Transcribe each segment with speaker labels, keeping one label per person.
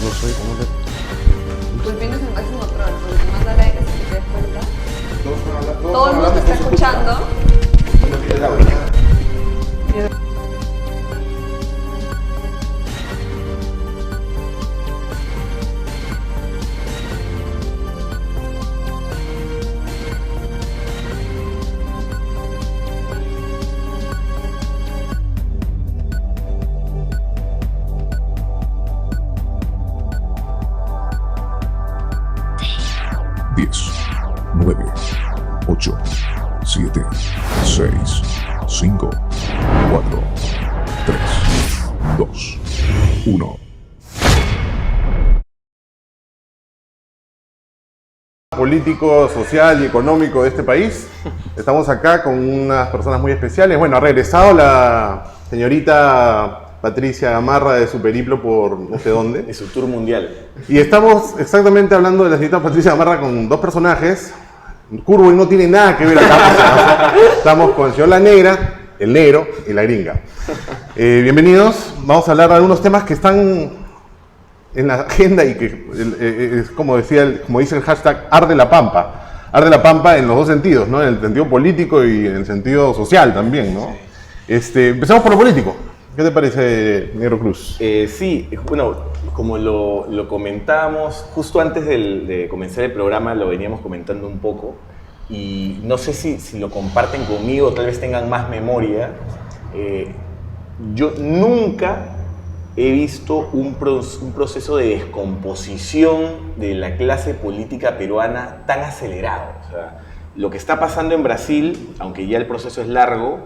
Speaker 1: no sé cómo le...
Speaker 2: Pulpín es el máximo troll, porque te manda like si te das cuenta. Todo el mundo te está escuchando.
Speaker 3: Diez, 9, 8, 7, 6, 5, 4, 3, 2, 1.
Speaker 1: Político, social y económico de este país. Estamos acá con unas personas muy especiales. Bueno, ha regresado la señorita Patricia Gamarra de su periplo por no sé dónde.
Speaker 4: De su tour mundial.
Speaker 1: Y estamos exactamente hablando de la señorita Patricia Gamarra con dos personajes. Curvo y no tiene nada que ver acá. Estamos con el señor La Negra, el negro y la gringa. Bienvenidos. Vamos a hablar de algunos temas que están en la agenda y que es como dice el hashtag arde la pampa. Arde la pampa en los dos sentidos, ¿no? En el sentido político y en el sentido social también, ¿no? Empezamos por lo político. ¿Qué te parece, Negro Cruz?
Speaker 4: Sí, bueno, como lo comentábamos justo antes de comenzar el programa, lo veníamos comentando un poco y no sé si lo comparten conmigo, tal vez tengan más memoria. Yo nunca he visto un proceso de descomposición de la clase política peruana tan acelerado. O sea, lo que está pasando en Brasil, aunque ya el proceso es largo,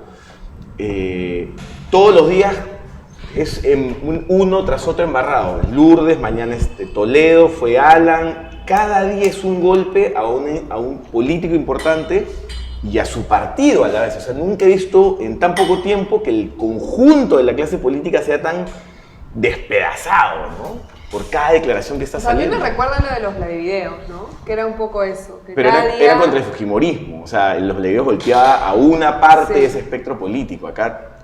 Speaker 4: todos los días es uno tras otro embarrado. Lourdes, mañana es Toledo, fue Alan. Cada día es un golpe a un político importante y a su partido a la vez. O sea, nunca he visto en tan poco tiempo que el conjunto de la clase política sea tan despedazado, ¿no? Por cada declaración que está saliendo.
Speaker 2: A mí me recuerda lo de los livevideos, ¿no? Que era un poco eso. Que
Speaker 4: pero era contra el fujimorismo. O sea, los livevideos golpeaba a una parte de ese espectro político. Acá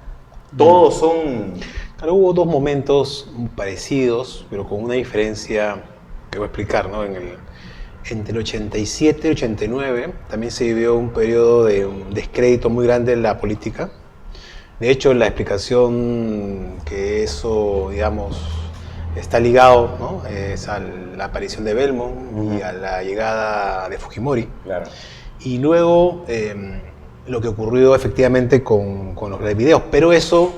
Speaker 4: todos son...
Speaker 5: Claro, hubo dos momentos parecidos, pero con una diferencia que voy a explicar, ¿no? Entre el 87 y el 89 también se vivió un periodo de un descrédito muy grande en la política. De hecho, la explicación que eso, digamos, está ligado, ¿no? Es a la aparición de Belmont y a la llegada de Fujimori.
Speaker 4: Claro.
Speaker 5: Y luego lo que ocurrió efectivamente con los videos, pero eso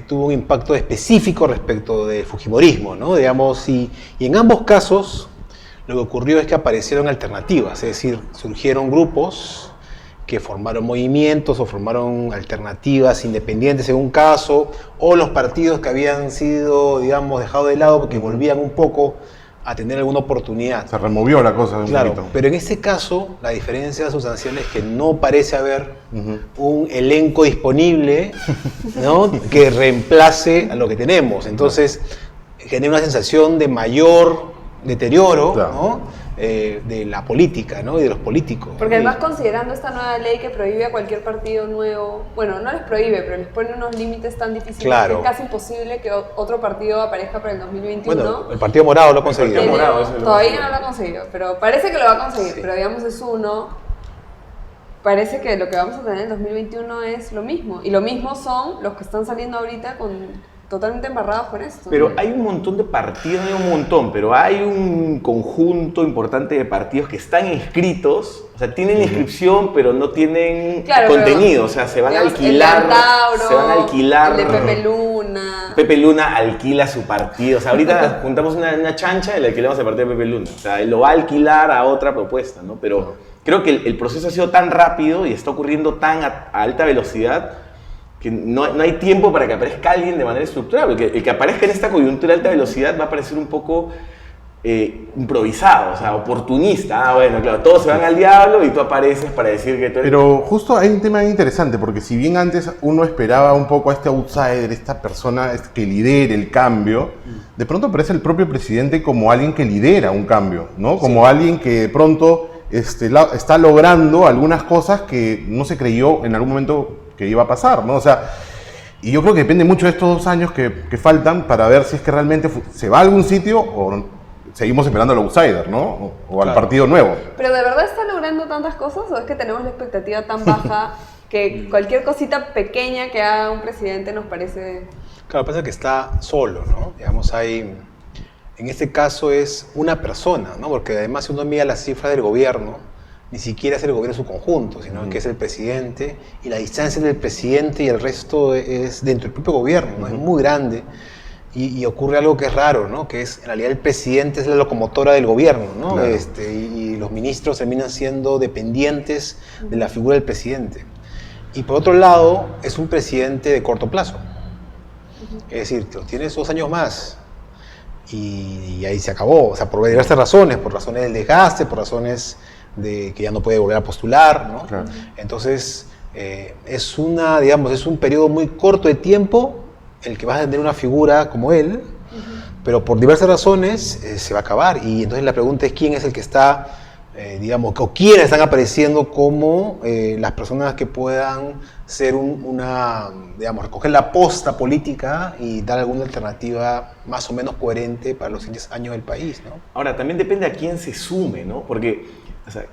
Speaker 5: tuvo un impacto específico respecto del fujimorismo, ¿no? Digamos, y en ambos casos lo que ocurrió es que aparecieron alternativas, es decir, surgieron grupos que formaron movimientos o formaron alternativas independientes en un caso, o los partidos que habían sido, digamos, dejados de lado porque volvían un poco a tener alguna oportunidad.
Speaker 1: Se removió la cosa de un
Speaker 5: Claro,
Speaker 1: poquito.
Speaker 5: pero en este caso la diferencia sustancial es que no parece haber un elenco disponible, ¿no? que reemplace a lo que tenemos. Entonces genera una sensación de mayor deterioro,
Speaker 1: claro,
Speaker 5: ¿no? De la política, ¿no? Y de los políticos.
Speaker 2: Porque además considerando esta nueva ley que prohíbe a cualquier partido nuevo, bueno, no les prohíbe, pero les pone unos límites tan difíciles
Speaker 5: Claro.
Speaker 2: que es casi imposible que otro partido aparezca para el 2021.
Speaker 5: Bueno, el Partido Morado lo ha conseguido.
Speaker 4: Partido Morado, eso lo
Speaker 2: Todavía
Speaker 4: conseguido.
Speaker 2: no lo ha conseguido, pero parece que lo va a conseguir,
Speaker 5: Sí.
Speaker 2: pero digamos es uno. Parece que lo que vamos a tener en el 2021 es lo mismo, y lo mismo son los que están saliendo ahorita totalmente embarrados con esto.
Speaker 4: Pero hay un montón de partidos, no hay un montón, pero hay un conjunto importante de partidos que están inscritos, o sea, tienen inscripción, pero no tienen
Speaker 2: Claro,
Speaker 4: contenido, o sea, se van a
Speaker 2: digamos,
Speaker 4: alquilar.
Speaker 2: el de Antauro,
Speaker 4: Se van a alquilar.
Speaker 2: el de Pepe Luna.
Speaker 4: Pepe Luna alquila su partido, o sea, ahorita juntamos una chancha y le alquilamos el partido de Pepe Luna, o sea, él lo va a alquilar a otra propuesta, ¿no? Pero creo que el proceso ha sido tan rápido y está ocurriendo tan a alta velocidad que no hay tiempo para que aparezca alguien de manera estructural, porque el que aparezca en esta coyuntura de alta velocidad va a parecer un poco improvisado, o sea, oportunista. Ah, bueno, claro, todos se van al diablo y tú apareces para decir que tú eres...
Speaker 1: Pero justo hay un tema interesante, porque si bien antes uno esperaba un poco a este outsider, esta persona que lidere el cambio, de pronto aparece el propio presidente como alguien que lidera un cambio, ¿no? Como alguien que de pronto está logrando algunas cosas que no se creyó en algún momento que iba a pasar, ¿no? O sea, Y yo creo que depende mucho de estos 2 años que faltan para ver si es que realmente se va a algún sitio o seguimos esperando al outsider, ¿no? O al partido nuevo.
Speaker 2: ¿Pero de verdad está logrando tantas cosas o es que tenemos la expectativa tan baja que cualquier cosita pequeña que haga un presidente nos parece...
Speaker 5: Claro, pasa que está solo, ¿no? Digamos, en este caso es una persona, ¿no? Porque además si uno mira las cifras del gobierno, ni siquiera es el gobierno en su conjunto, sino que es el presidente, y la distancia entre el presidente y el resto es dentro del propio gobierno, ¿no? Es muy grande, y ocurre algo que es raro, ¿no? Que es, en realidad, el presidente es la locomotora del gobierno, ¿no?
Speaker 1: Claro.
Speaker 5: Y los ministros terminan siendo dependientes de la figura del presidente. Y por otro lado, es un presidente de corto plazo. Es decir, tienes 2 años más y ahí se acabó. O sea, por diversas razones, por razones del desgaste, por razones de que ya no puede volver a postular, ¿no?
Speaker 1: Claro.
Speaker 5: Entonces, es un periodo muy corto de tiempo el que vas a tener una figura como él, pero por diversas razones se va a acabar. Y entonces la pregunta es quién es el que está, o quiénes están apareciendo como las personas que puedan ser recoger la posta política y dar alguna alternativa más o menos coherente para los siguientes años del país, ¿no?
Speaker 4: Ahora, también depende a quién se sume, ¿no? Porque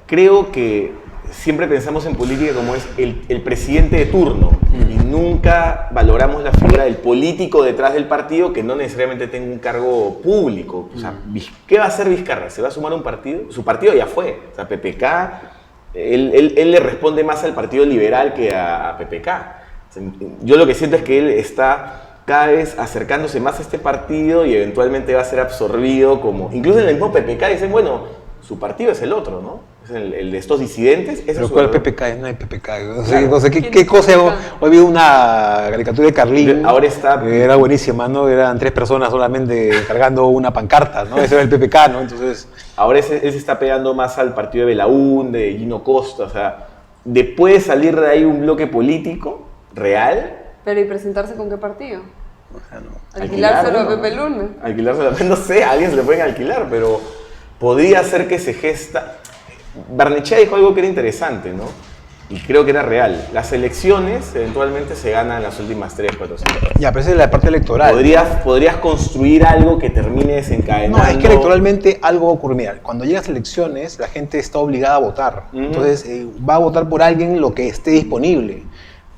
Speaker 4: creo que siempre pensamos en política como es el presidente de turno y nunca valoramos la figura del político detrás del partido que no necesariamente tenga un cargo público. O sea, ¿qué va a hacer Vizcarra? ¿Se va a sumar a un partido? Su partido ya fue. O sea, PPK, él le responde más al Partido Liberal que a PPK. O sea, yo lo que siento es que él está cada vez acercándose más a este partido y eventualmente va a ser absorbido como... Incluso en el mismo PPK dicen, bueno, su partido es el otro, ¿no? Es el de estos disidentes.
Speaker 5: ¿Pero cuál PPK? No hay PPK. No sé qué cosa. Hoy vi una caricatura de Carlín.
Speaker 4: Ahora está...
Speaker 5: Que era buenísima, ¿no? Eran 3 personas solamente cargando una pancarta, ¿no? Ese era el PPK, ¿no? Entonces...
Speaker 4: Ahora ese está pegando más al partido de Belaún, de Gino Costa. O sea, puede salir de ahí un bloque político real.
Speaker 2: Pero ¿y presentarse con qué partido?
Speaker 5: no.
Speaker 2: Alquilárselo a
Speaker 4: ¿no?
Speaker 2: Pepe Luna.
Speaker 4: Alquilárselo, no sé, a alguien se le pueden alquilar, pero podría ser que se gesta... Barnechea dijo algo que era interesante, ¿no? Y creo que era real. Las elecciones eventualmente se ganan las últimas 3, 4, 5.
Speaker 5: Ya, pero esa es la parte electoral.
Speaker 4: Podrías construir algo que termine desencadenando...
Speaker 5: No, es que electoralmente algo va a ocurrir. Mira, cuando llegas a elecciones, la gente está obligada a votar. Entonces, va a votar por alguien lo que esté disponible.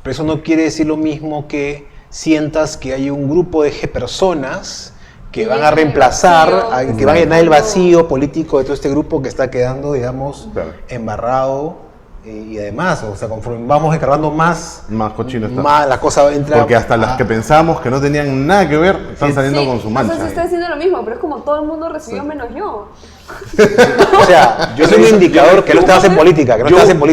Speaker 5: Pero eso no quiere decir lo mismo que sientas que hay un grupo de personas que van a reemplazar, que van a llenar el vacío político de todo este grupo que está quedando, digamos, embarrado. Y además, o sea, conforme vamos encargando más
Speaker 1: cochino está.
Speaker 5: Más la cosa entra...
Speaker 1: Porque hasta las que pensamos que no tenían nada que ver, están saliendo con su mancha.
Speaker 2: O sea, se está haciendo lo mismo, pero es como todo el mundo recibió menos yo.
Speaker 5: O sea, yo soy un indicador que no estás en política,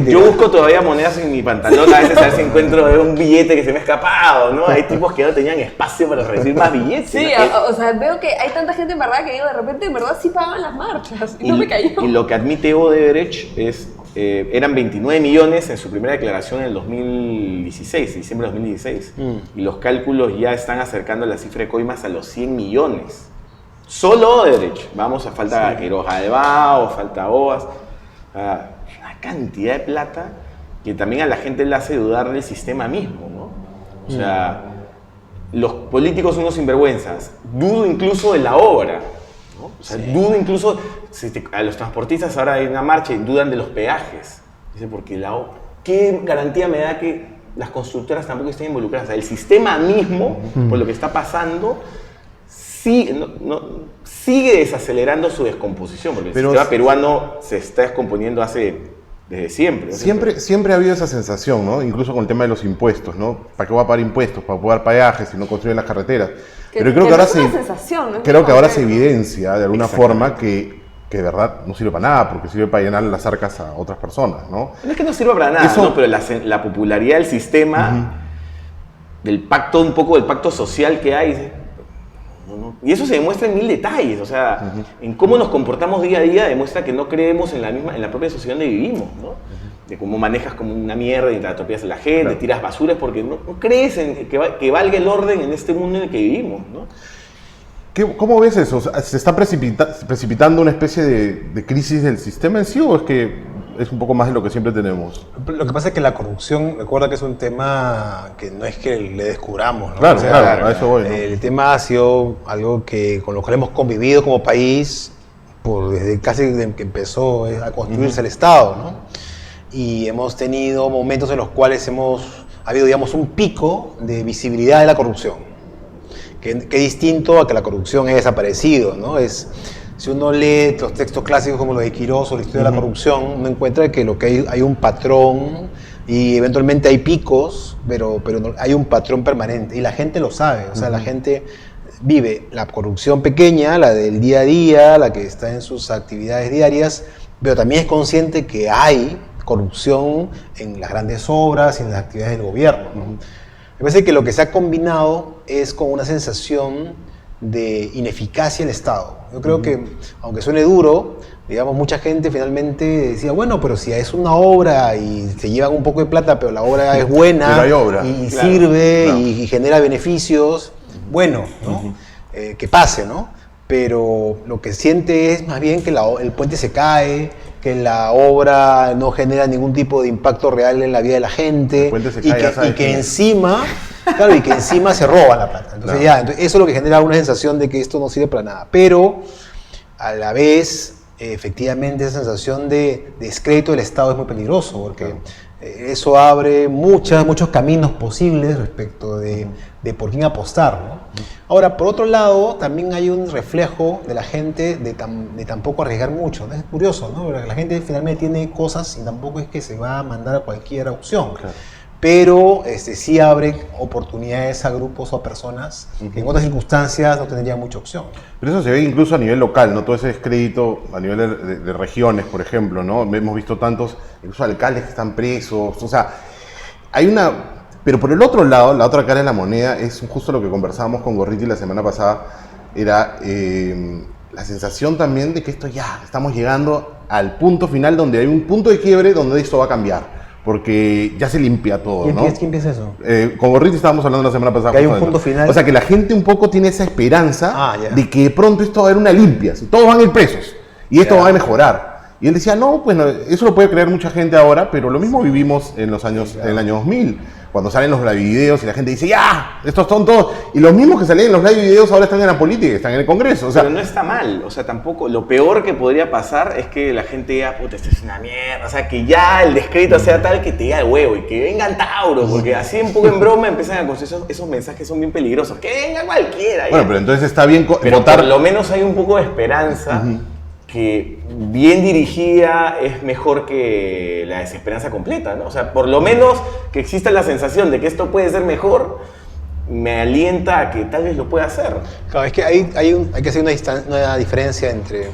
Speaker 4: Yo busco todavía monedas en mi pantalón, a veces a ver si encuentro un billete que se me ha escapado, ¿no? Hay tipos que no tenían espacio para recibir más billetes.
Speaker 2: Sí,
Speaker 4: ¿no?
Speaker 2: o sea, veo que hay tanta gente en verdad que digo, de repente en verdad sí pagaban las marchas y no me cayó.
Speaker 4: Y lo que admite Odebrecht es... eran 29 millones en su primera declaración en el 2016, diciembre de 2016. Y los cálculos ya están acercando la cifra de coimas a los 100 millones. Solo Odebrecht. Vamos, falta Quiroga de Bao, falta OAS. Una cantidad de plata que también a la gente le hace dudar del sistema mismo, ¿no? O sea, los políticos son unos sinvergüenzas. Dudo incluso de la obra, ¿no? O sea, dudo incluso... a los transportistas ahora hay una marcha y dudan de los peajes. Dice, porque ¿qué garantía me da que las constructoras tampoco estén involucradas? O sea, el sistema mismo, por lo que está pasando, sigue desacelerando su descomposición, porque el sistema peruano se está descomponiendo desde siempre.
Speaker 1: Siempre ha habido esa sensación, ¿no? Incluso con el tema de los impuestos, ¿no? ¿Para qué voy a pagar impuestos? ¿Para pagar peajes si no construyen las carreteras? Pero creo que ahora ahora se evidencia de alguna forma que de verdad no sirve para nada, porque sirve para llenar las arcas a otras personas, ¿no?
Speaker 4: No es que no sirva para nada, ¿no? Pero la popularidad del sistema, del pacto, un poco del pacto social que hay, y eso se demuestra en 1000 detalles, o sea, en cómo nos comportamos día a día demuestra que no creemos en la propia sociedad donde vivimos, ¿no? De cómo manejas como una mierda y te atropellas a la gente, tiras basuras, porque no crees en que valga el orden en este mundo en el que vivimos, ¿no?
Speaker 1: ¿Cómo ves eso? ¿Se está precipitando una especie de crisis del sistema en sí o es que es un poco más de lo que siempre tenemos?
Speaker 5: Lo que pasa es que la corrupción, recuerda que es un tema que no es que le descubramos, ¿no?
Speaker 1: Claro, claro, a eso voy, ¿no?
Speaker 5: El tema ha sido algo que con lo que hemos convivido como país desde casi desde que empezó a construirse el Estado, ¿no? Y hemos tenido momentos en los cuales ha habido, digamos, un pico de visibilidad de la corrupción, que distinto a que la corrupción haya desaparecido, ¿no? Si uno lee los textos clásicos como los de Quirós o la historia de la corrupción, uno encuentra que hay un patrón y eventualmente hay picos, pero hay un patrón permanente y la gente lo sabe, o sea, la gente vive la corrupción pequeña, la del día a día, la que está en sus actividades diarias, pero también es consciente que hay corrupción en las grandes obras y en las actividades del gobierno, ¿no? Me parece que lo que se ha combinado es con una sensación de ineficacia del Estado. Yo creo que, aunque suene duro, digamos, mucha gente finalmente decía, bueno, pero si es una obra y se llevan un poco de plata, pero la obra es buena
Speaker 1: pero hay obra.
Speaker 5: y
Speaker 1: Claro,
Speaker 5: sirve
Speaker 1: claro.
Speaker 5: y genera beneficios, bueno, ¿no? Que pase, ¿no? Pero lo que siente es más bien que el puente se cae, que la obra no genera ningún tipo de impacto real en la vida de la gente
Speaker 1: El puente se cae, ya sabes
Speaker 5: y que
Speaker 1: quién es.
Speaker 5: encima, claro, y que encima se roba la plata. Entonces
Speaker 1: Claro.
Speaker 5: entonces eso es lo que genera una sensación de que esto no sirve para nada. Pero a la vez, efectivamente, esa sensación de descrédito del Estado es muy peligroso, porque eso abre muchos caminos posibles respecto de por quién apostar, ¿no? Ahora, por otro lado, también hay un reflejo de la gente de tampoco arriesgar mucho, ¿no? Es curioso, ¿no? Porque la gente finalmente tiene cosas y tampoco es que se va a mandar a cualquier opción.
Speaker 1: Claro.
Speaker 5: Pero sí abre oportunidades a grupos o a personas que en otras circunstancias no tendrían mucha opción.
Speaker 1: Pero eso se ve incluso a nivel local, ¿no? Todo ese descrédito a nivel de regiones, por ejemplo, ¿no? Hemos visto tantos, incluso alcaldes que están presos, o sea, hay una... Pero por el otro lado, la otra cara de la moneda, es justo lo que conversábamos con Gorriti la semana pasada, era la sensación también de que esto ya, estamos llegando al punto final donde hay un punto de quiebre donde esto va a cambiar, porque ya se limpia todo, ¿no?
Speaker 5: ¿Quién piensa eso?
Speaker 1: Con Gorriti estábamos hablando la semana pasada.
Speaker 5: Que hay un
Speaker 1: justo de
Speaker 5: punto
Speaker 1: eso.
Speaker 5: final.
Speaker 1: O sea, que la gente un poco tiene esa esperanza
Speaker 5: Ya.
Speaker 1: de que de pronto esto va a haber una limpia, si todos van a ir presos y esto
Speaker 5: Ya.
Speaker 1: va a mejorar. Y él decía, no, pues no, eso lo puede creer mucha gente ahora, pero lo mismo vivimos en los años, en el año 2000, cuando salen los live videos y la gente dice, ya, estos son todos. Y los mismos que salían en los live videos ahora están en la política, están en el Congreso. O sea,
Speaker 4: Pero no está mal, o sea, tampoco, lo peor que podría pasar es que la gente diga, puta, esto es una mierda, o sea, que ya el descrédito sea tal que te diga el huevo y que vengan Tauro, porque así un poco en broma empiezan a construir esos mensajes son bien peligrosos, que venga cualquiera.
Speaker 1: bueno,
Speaker 4: ya.
Speaker 1: pero entonces está bien
Speaker 4: Pero
Speaker 1: votar.
Speaker 4: por lo menos hay un poco de esperanza que bien dirigida es mejor que la desesperanza completa, ¿no? O sea, por lo menos que exista la sensación de que esto puede ser mejor, me alienta a que tal vez lo pueda hacer.
Speaker 5: Claro, es que hay que hacer una diferencia entre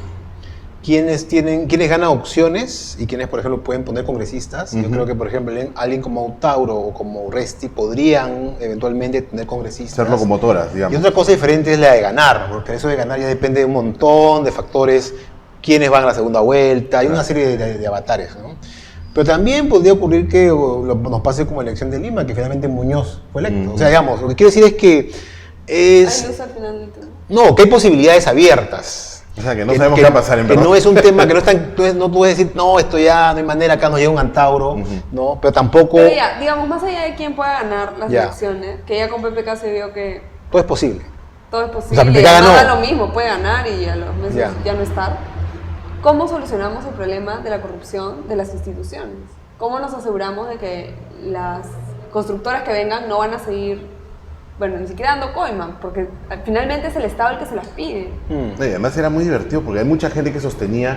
Speaker 5: quienes ganan opciones y quienes, por ejemplo, pueden poner congresistas. Yo creo que, por ejemplo, alguien como Tauro o como Resti podrían eventualmente tener congresistas.
Speaker 1: Ser locomotoras,
Speaker 5: Y
Speaker 1: digamos.
Speaker 5: otra cosa diferente es la de ganar, porque eso de ganar ya depende de un montón de factores, quiénes van a la segunda vuelta, hay una serie de avatares, ¿no? Pero también podría ocurrir que nos pase como la elección de Lima, que finalmente Muñoz fue electo. O sea, digamos, lo que quiero decir es que
Speaker 2: Hay luz al final del túnel.
Speaker 5: no, que hay posibilidades abiertas.
Speaker 1: O sea, que no sabemos qué va a pasar en
Speaker 5: que
Speaker 1: verdad.
Speaker 5: no es un tema que no está, no puedes decir, no, esto ya no hay manera, acá nos llega un antauro, ¿no? Pero tampoco
Speaker 2: Pero ya, digamos, más allá de quién pueda ganar las
Speaker 5: Ya.
Speaker 2: elecciones, que ya con PPK se vio que
Speaker 5: todo es posible.
Speaker 2: todo es
Speaker 5: O sea,
Speaker 2: posible,
Speaker 5: PPK
Speaker 2: y además
Speaker 5: ganó.
Speaker 2: da lo mismo, puede ganar y a los meses
Speaker 5: Ya.
Speaker 2: ya no estar. ¿Cómo solucionamos el problema de la corrupción de las instituciones? ¿Cómo nos aseguramos de que las constructoras que vengan no van a seguir, bueno, ni siquiera dando coima? Porque finalmente es el Estado el que se las pide.
Speaker 1: Y además era muy divertido porque hay mucha gente que sostenía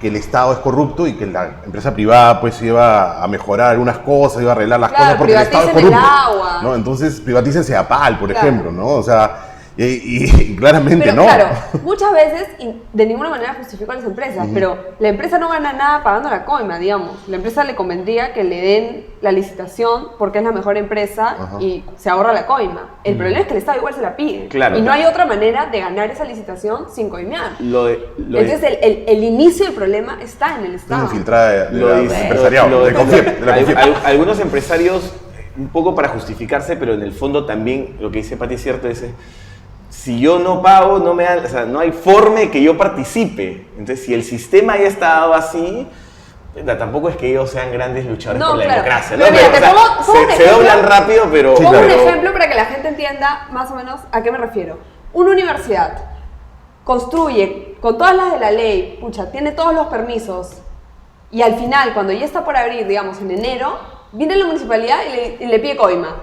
Speaker 1: que el Estado es corrupto y que la empresa privada pues iba a mejorar algunas cosas, iba a arreglar las
Speaker 2: Claro,
Speaker 1: cosas porque el Estado es
Speaker 2: privaticen el
Speaker 1: corrupto.
Speaker 2: agua.
Speaker 1: ¿No? Entonces privatícense a PAL, por
Speaker 2: Claro.
Speaker 1: ejemplo, ¿no? O sea, y claramente
Speaker 2: Pero
Speaker 1: no.
Speaker 2: claro, muchas veces, y de ninguna manera justifico a las empresas, pero la empresa no gana nada pagando la coima, digamos. La empresa le convendría que le den la licitación porque es la mejor empresa y se ahorra la coima. El problema es que el Estado igual se la pide.
Speaker 4: Claro,
Speaker 2: y no
Speaker 4: claro.
Speaker 2: hay otra manera de ganar esa licitación sin coimear. Entonces
Speaker 4: el
Speaker 2: el inicio del problema está en el
Speaker 1: Es
Speaker 2: Estado.
Speaker 1: infiltrada de
Speaker 4: Lo
Speaker 1: la
Speaker 4: dice-
Speaker 1: empresariado,
Speaker 4: lo-
Speaker 1: de Confiep, de la Confiep.
Speaker 4: Algunos empresarios, un poco para justificarse, pero en el fondo también lo que dice Pati es cierto, es si yo no pago, no me dan, o sea, no hay forma de que yo participe. Entonces, si el sistema ya está dado así, Tampoco es que ellos sean grandes luchadores
Speaker 2: No,
Speaker 4: por la
Speaker 2: claro.
Speaker 4: democracia, ¿no?
Speaker 2: Pero mira,
Speaker 4: Pero,
Speaker 2: te pongo un
Speaker 4: se
Speaker 2: ejemplo.
Speaker 4: doblan rápido, pero...
Speaker 2: Pongo
Speaker 1: claro.
Speaker 2: un ejemplo para que la gente entienda más o menos a qué me refiero. Una universidad construye con todas las de la ley, pucha, tiene todos los permisos, y al final, cuando ya está por abrir, digamos en enero, viene la municipalidad y le pide coima.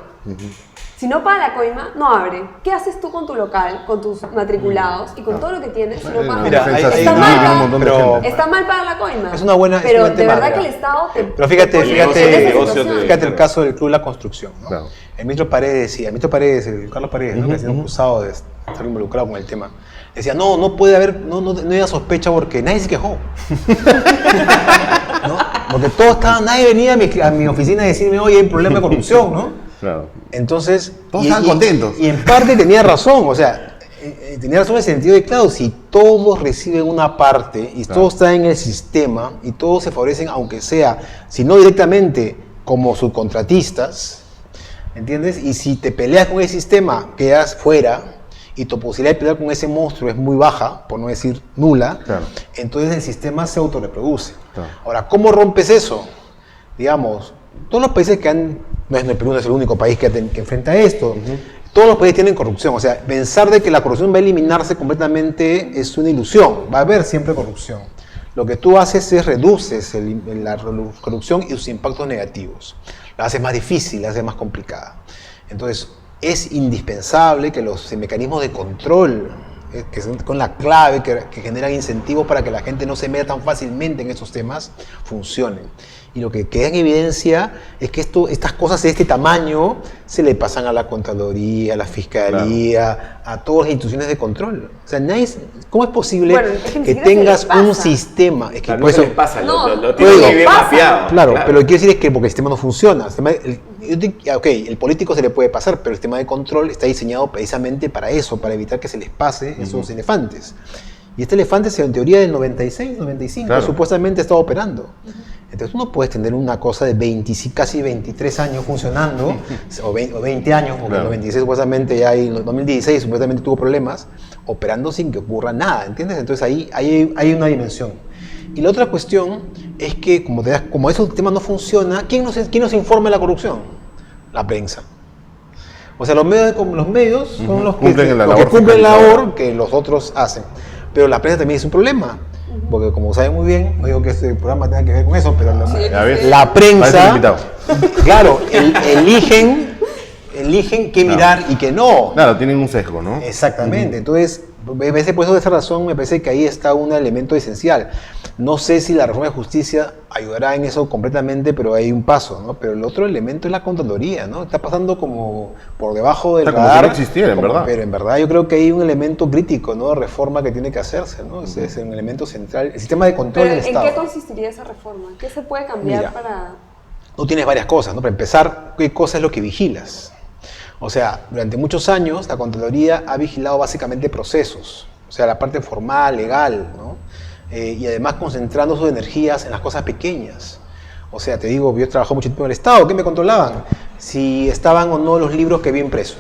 Speaker 2: Si no paga la coima, no abre. ¿Qué haces tú con tu local, con tus matriculados y con todo lo que tienes si no pagas?
Speaker 5: Mira,
Speaker 1: Defensa
Speaker 5: hay-
Speaker 1: civil,
Speaker 2: está mal,
Speaker 1: un montón de
Speaker 5: pero-
Speaker 1: gente.
Speaker 2: Está mal pagar la coima.
Speaker 5: Es una buena- es
Speaker 2: Pero
Speaker 5: un buen
Speaker 2: de
Speaker 5: tema,
Speaker 2: verdad
Speaker 5: mira.
Speaker 2: que el Estado te...
Speaker 5: Pero fíjate,
Speaker 2: te pone
Speaker 5: fíjate,
Speaker 2: en esa
Speaker 4: negocio
Speaker 2: situación.
Speaker 5: fíjate el caso del Club La Construcción, ¿no?
Speaker 1: Claro.
Speaker 5: El ministro Paredes, el Carlos Paredes, ¿no? Que ha sido acusado de estar involucrado con el tema, decía, no puede haber, no haya sospecha porque nadie se quejó. ¿No? Porque nadie venía a mi oficina a decirme, oye, hay problema de corrupción, ¿no?
Speaker 1: Claro.
Speaker 5: Entonces,
Speaker 1: Todos estaban contentos.
Speaker 5: Y en parte tenía razón, o sea, tenía razón en el sentido de, claro, si todos reciben una parte y
Speaker 1: Claro.
Speaker 5: todos están en el sistema y todos se favorecen, aunque sea, si no directamente, como subcontratistas, ¿entiendes? Y si te peleas con el sistema, quedas fuera y tu posibilidad de pelear con ese monstruo es muy baja, por no decir nula,
Speaker 1: Claro.
Speaker 5: entonces el sistema se autorreproduce.
Speaker 1: Claro.
Speaker 5: Ahora, ¿cómo rompes eso? Digamos, todos los países que han, no es el Perú, no es el único país que enfrenta esto, todos los países tienen corrupción, o sea, pensar de que la corrupción va a eliminarse completamente es una ilusión, va a haber siempre corrupción. Lo que tú haces es reduces la corrupción y sus impactos negativos, la haces más difícil, la haces más complicada. Entonces, es indispensable que los mecanismos de control, que son con la clave, que generan incentivos para que la gente no se meta tan fácilmente en estos temas, funcionen. Y lo que queda en evidencia es que estas cosas de este tamaño se le pasan a la Contraloría, a la Fiscalía, a todas las instituciones de control. O sea, ¿cómo es posible
Speaker 2: Bueno, es que ni
Speaker 5: que
Speaker 2: siquiera se
Speaker 5: tengas
Speaker 2: les pasa.
Speaker 5: un sistema? Es que
Speaker 4: Claro,
Speaker 5: por
Speaker 4: no se
Speaker 5: eso-
Speaker 4: les pasa,
Speaker 2: No,
Speaker 4: lo tienen
Speaker 5: digo,
Speaker 4: muy bien
Speaker 2: pasa.
Speaker 4: mapeado.
Speaker 5: Claro, pero lo que quiero decir es que porque el sistema no funciona. El político se le puede pasar, pero el sistema de control está diseñado precisamente para eso, para evitar que se les pase esos elefantes. Y este elefante, en teoría, del 96, 95,
Speaker 1: Claro.
Speaker 5: supuestamente estaba operando. Entonces tú no puedes tener una cosa de casi 23 años funcionando, o 20 años, porque
Speaker 1: Claro.
Speaker 5: en 96 supuestamente ya en 2016 supuestamente tuvo problemas, operando sin que ocurra nada, ¿entiendes? Entonces ahí hay una dimensión. Y la otra cuestión es que como ese tema no funciona, ¿quién nos informa de la corrupción? La prensa. O sea, los medios son los que
Speaker 1: Cumplen la
Speaker 5: los que
Speaker 1: labor
Speaker 5: cumplen la
Speaker 1: fiscalizadora.
Speaker 5: labor que los otros hacen. Pero la prensa también es un problema. Porque como saben muy bien, no digo que este programa tenga que ver con eso, pero
Speaker 1: Ya ves.
Speaker 5: la
Speaker 1: Parece
Speaker 5: prensa,
Speaker 1: invitado.
Speaker 5: claro, eligen qué mirar y qué no.
Speaker 1: Claro, tienen un sesgo, ¿no?
Speaker 5: Exactamente. Entonces, me parece, por esa razón, me parece que ahí está un elemento esencial. No sé si la reforma de justicia ayudará en eso completamente, pero hay un paso, ¿no? Pero el otro elemento es la Contraloría, ¿no? Está pasando como por debajo del
Speaker 1: Está como si
Speaker 5: radar.
Speaker 1: no existiera, en verdad.
Speaker 5: Pero en verdad yo creo que hay un elemento crítico, ¿no? De reforma que tiene que hacerse, ¿no? Es un elemento central. El sistema de control
Speaker 2: Pero
Speaker 5: del
Speaker 2: ¿en
Speaker 5: Estado.
Speaker 2: qué consistiría esa reforma? ¿Qué se puede cambiar
Speaker 5: Mira.
Speaker 2: para...?
Speaker 5: Tú tienes varias cosas, ¿no? Para empezar, ¿qué cosa es lo que vigilas? O sea, durante muchos años la Contraloría ha vigilado básicamente procesos, o sea, la parte formal, legal, ¿no? Y además concentrando sus energías en las cosas pequeñas. O sea, te digo, yo he trabajado mucho tiempo en el Estado, ¿qué me controlaban? Si estaban o no los libros que había impreso,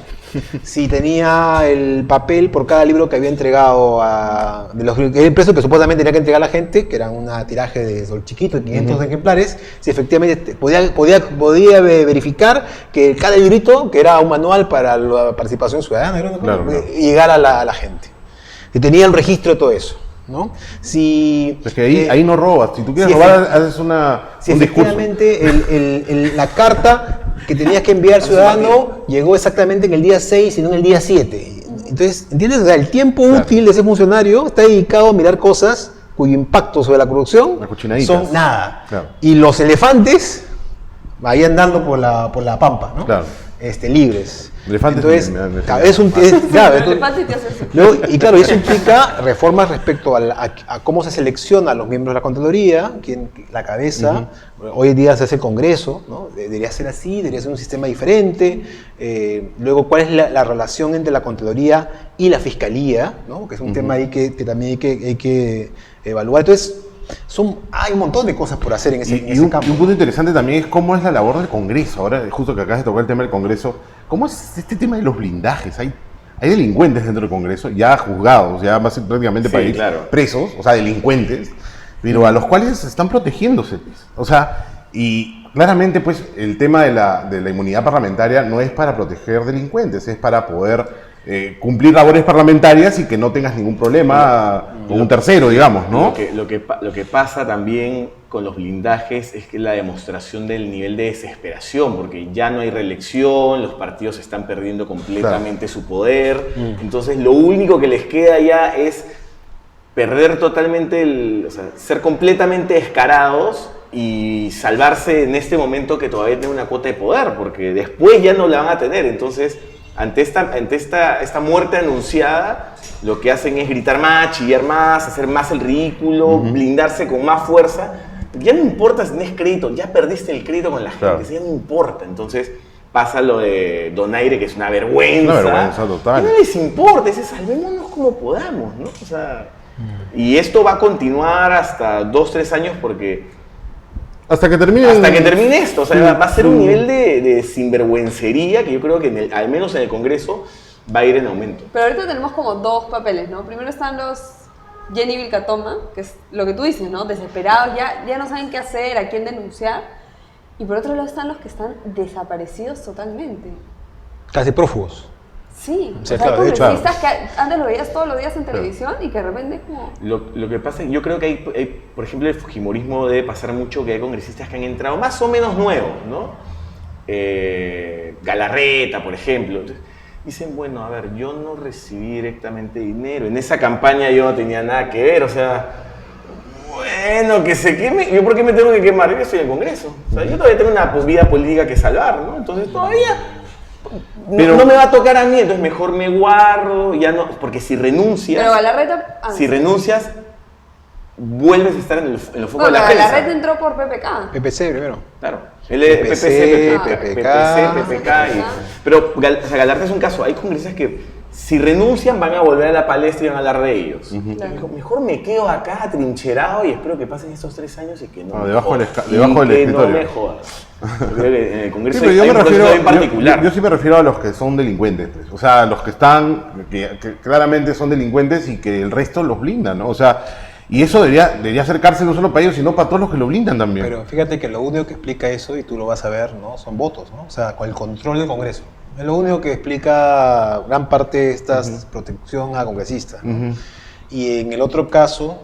Speaker 5: si tenía el papel por cada libro que había entregado de los que había impreso, que supuestamente tenía que entregar a la gente, que era un tiraje de sol chiquito, de 500 ejemplares, si efectivamente podía verificar que cada librito, que era un manual para la participación ciudadana,
Speaker 1: Claro, claro.
Speaker 5: llegara a la gente. Que tenía el registro de todo eso, ¿no? Si,
Speaker 1: Es que ahí no robas. Si tú quieres
Speaker 5: si
Speaker 1: robar, haces un discurso.
Speaker 5: efectivamente la carta que tenías que enviar al ciudadano llegó exactamente en el día 6 y no en el día 7. Entonces, ¿entiendes? O sea, el tiempo útil de ese funcionario está dedicado a mirar cosas cuyo impacto sobre la corrupción
Speaker 1: Las cochinaditas.
Speaker 5: son nada.
Speaker 1: Claro.
Speaker 5: Y los elefantes ahí andando por la pampa, ¿no?
Speaker 1: Claro.
Speaker 5: Libres.
Speaker 1: Elefantes
Speaker 5: Entonces,
Speaker 1: me
Speaker 5: claro, claro,
Speaker 2: El elefante te hace así.
Speaker 5: luego, y claro, eso implica reformas respecto a cómo se selecciona a los miembros de la Contraloría, la cabeza. Hoy en día se hace el Congreso, ¿no? Debería ser así, debería ser un sistema diferente. Luego, ¿cuál es la relación entre la Contraloría y la Fiscalía? ¿No? Que es un tema ahí que también hay que evaluar. Entonces, hay un montón de cosas por hacer en ese campo.
Speaker 1: Y un punto interesante también es cómo es la labor del Congreso. Ahora, justo que acabas de tocar el tema del Congreso, ¿cómo es este tema de los blindajes? Hay delincuentes dentro del Congreso, ya juzgados, ya prácticamente
Speaker 4: Sí,
Speaker 1: para ir
Speaker 4: claro.
Speaker 1: presos, o sea, delincuentes. pero a los cuales están protegiéndose. Pues. O sea, y claramente pues el tema de la inmunidad parlamentaria no es para proteger delincuentes, es para poder cumplir labores parlamentarias y que no tengas ningún problema con un tercero, digamos, ¿no?
Speaker 4: Lo que pasa también con los blindajes es que la demostración del nivel de desesperación, porque ya no hay reelección, los partidos están perdiendo completamente su poder, entonces lo único que les queda ya es perder totalmente, o sea, ser completamente descarados y salvarse en este momento que todavía tiene una cuota de poder, porque después ya no la van a tener, entonces ante esta muerte anunciada, lo que hacen es gritar más, chillar más, hacer más el ridículo, blindarse con más fuerza. Ya no importa si tienes crédito, ya perdiste el crédito con la gente, ya no importa. Entonces pasa lo de Donaire, que es una vergüenza. Una
Speaker 1: vergüenza total.
Speaker 4: Ya no les importa, es salvémonos como podamos, ¿no? O sea, y esto va a continuar hasta 2-3 años porque...
Speaker 1: Hasta que termine
Speaker 4: esto, o sea, va a ser un nivel de sinvergüencería que yo creo que al menos en el Congreso va a ir en aumento.
Speaker 2: Pero ahorita tenemos como dos papeles, ¿no? Primero están los Jenny Vilcatoma, que es lo que tú dices, ¿no? Desesperados, ya no saben qué hacer, a quién denunciar. Y por otro lado están los que están desaparecidos totalmente.
Speaker 5: Casi prófugos.
Speaker 2: Sí,
Speaker 5: Sí,
Speaker 2: o sea,
Speaker 5: claro, de hecho,
Speaker 2: congresistas que antes lo veías todos los días en televisión y que de repente como...
Speaker 4: Lo que pasa, yo creo que hay, por ejemplo, el fujimorismo debe pasar mucho que hay congresistas que han entrado más o menos nuevos, ¿no? Galarreta, por ejemplo. Entonces, dicen, bueno, a ver, yo no recibí directamente dinero. En esa campaña yo no tenía nada que ver, o sea... Bueno, que se queme. ¿Yo por qué me tengo que quemar? Yo estoy en el Congreso. O sea, yo todavía tengo una vida política que salvar, ¿no? Entonces todavía...
Speaker 1: Pero,
Speaker 4: no me va a tocar a mí, entonces mejor me guardo, ya no, porque si renuncias,
Speaker 2: Pero Galarreta...
Speaker 4: si renuncias, vuelves a estar en el foco de la
Speaker 2: Galarreta
Speaker 4: prensa.
Speaker 2: entró por PPK.
Speaker 5: PPC primero.
Speaker 4: Claro. Él es
Speaker 5: PPC,
Speaker 4: PPK. Pero Galarreta es un caso, hay congresistas que si renuncian van a volver a la palestra y van a hablar de ellos.
Speaker 2: Claro.
Speaker 4: Mejor me quedo acá atrincherado y espero que pasen estos 3 años y que no me
Speaker 1: debajo del
Speaker 4: jodas.
Speaker 1: debajo del
Speaker 4: que
Speaker 1: escritorio.
Speaker 4: no me jodas. Yo creo que en el Congreso
Speaker 1: Sí, pero
Speaker 4: hay
Speaker 1: yo
Speaker 4: un
Speaker 1: me refiero,
Speaker 4: proceso en particular.
Speaker 1: yo sí me refiero a los que son delincuentes, pues. O sea, los que están, que claramente son delincuentes y que el resto los blindan, ¿no? O sea, y eso debería ser cárcel no solo para ellos, sino para todos los que lo blindan también.
Speaker 5: Pero fíjate que lo único que explica eso, y tú lo vas a ver, ¿no? Son votos, ¿no? O sea, con el control del Congreso. Es lo único que explica gran parte de esta protección a congresistas, ¿no? Y en el otro caso,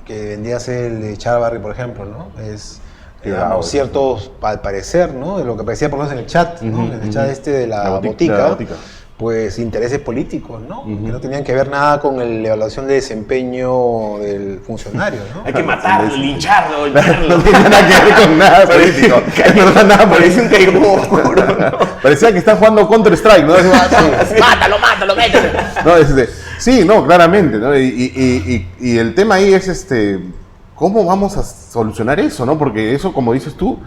Speaker 5: que vendría a ser el de Chávarri, por ejemplo, ¿no? Es... digamos, ciertos, al parecer, ¿no? De lo que parecía por lo menos en el chat, ¿no? En el chat de la botica, pues intereses políticos, ¿no? Que no tenían que ver nada con la evaluación de desempeño del funcionario, ¿no?
Speaker 4: Hay que matarlo, lincharlo.
Speaker 1: No tiene nada que ver con nada político. No da nada
Speaker 4: Parece un caimón oscuro, ¿no?
Speaker 1: Parecía que está jugando Counter-Strike, ¿no?
Speaker 4: Mátalo, mételo.
Speaker 1: No, sí, no, claramente, ¿no? Y el tema ahí es ¿cómo vamos a solucionar eso, no? Porque eso, como dices tú,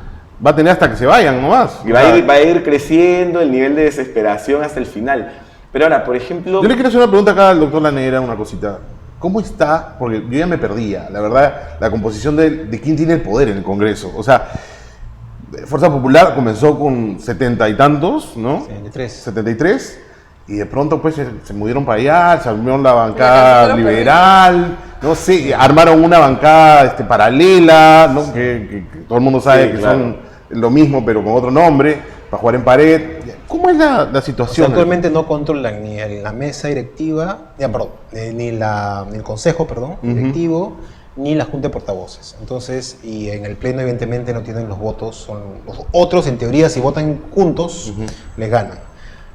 Speaker 1: va a tener hasta que se vayan nomás.
Speaker 4: Y va a ir creciendo el nivel de desesperación hasta el final. Pero ahora, por ejemplo...
Speaker 1: Yo le quiero hacer una pregunta acá al doctor Lanera, una cosita. ¿Cómo está? Porque yo ya me perdía, la verdad, la composición de quién tiene el poder en el Congreso. O sea, Fuerza Popular comenzó con 70 y tantos, ¿no? 73. Y de pronto pues se movieron para allá, se armaron la bancada liberal, no sé, armaron una bancada paralela, ¿no? Que todo el mundo sabe que son lo mismo pero con otro nombre, para jugar en pared. ¿Cómo es la situación?
Speaker 5: O sea, actualmente no controlan ni la mesa directiva, ni el consejo, directivo, ni la junta de portavoces. Entonces, y en el pleno evidentemente no tienen los votos, son los otros en teoría si votan juntos, les ganan.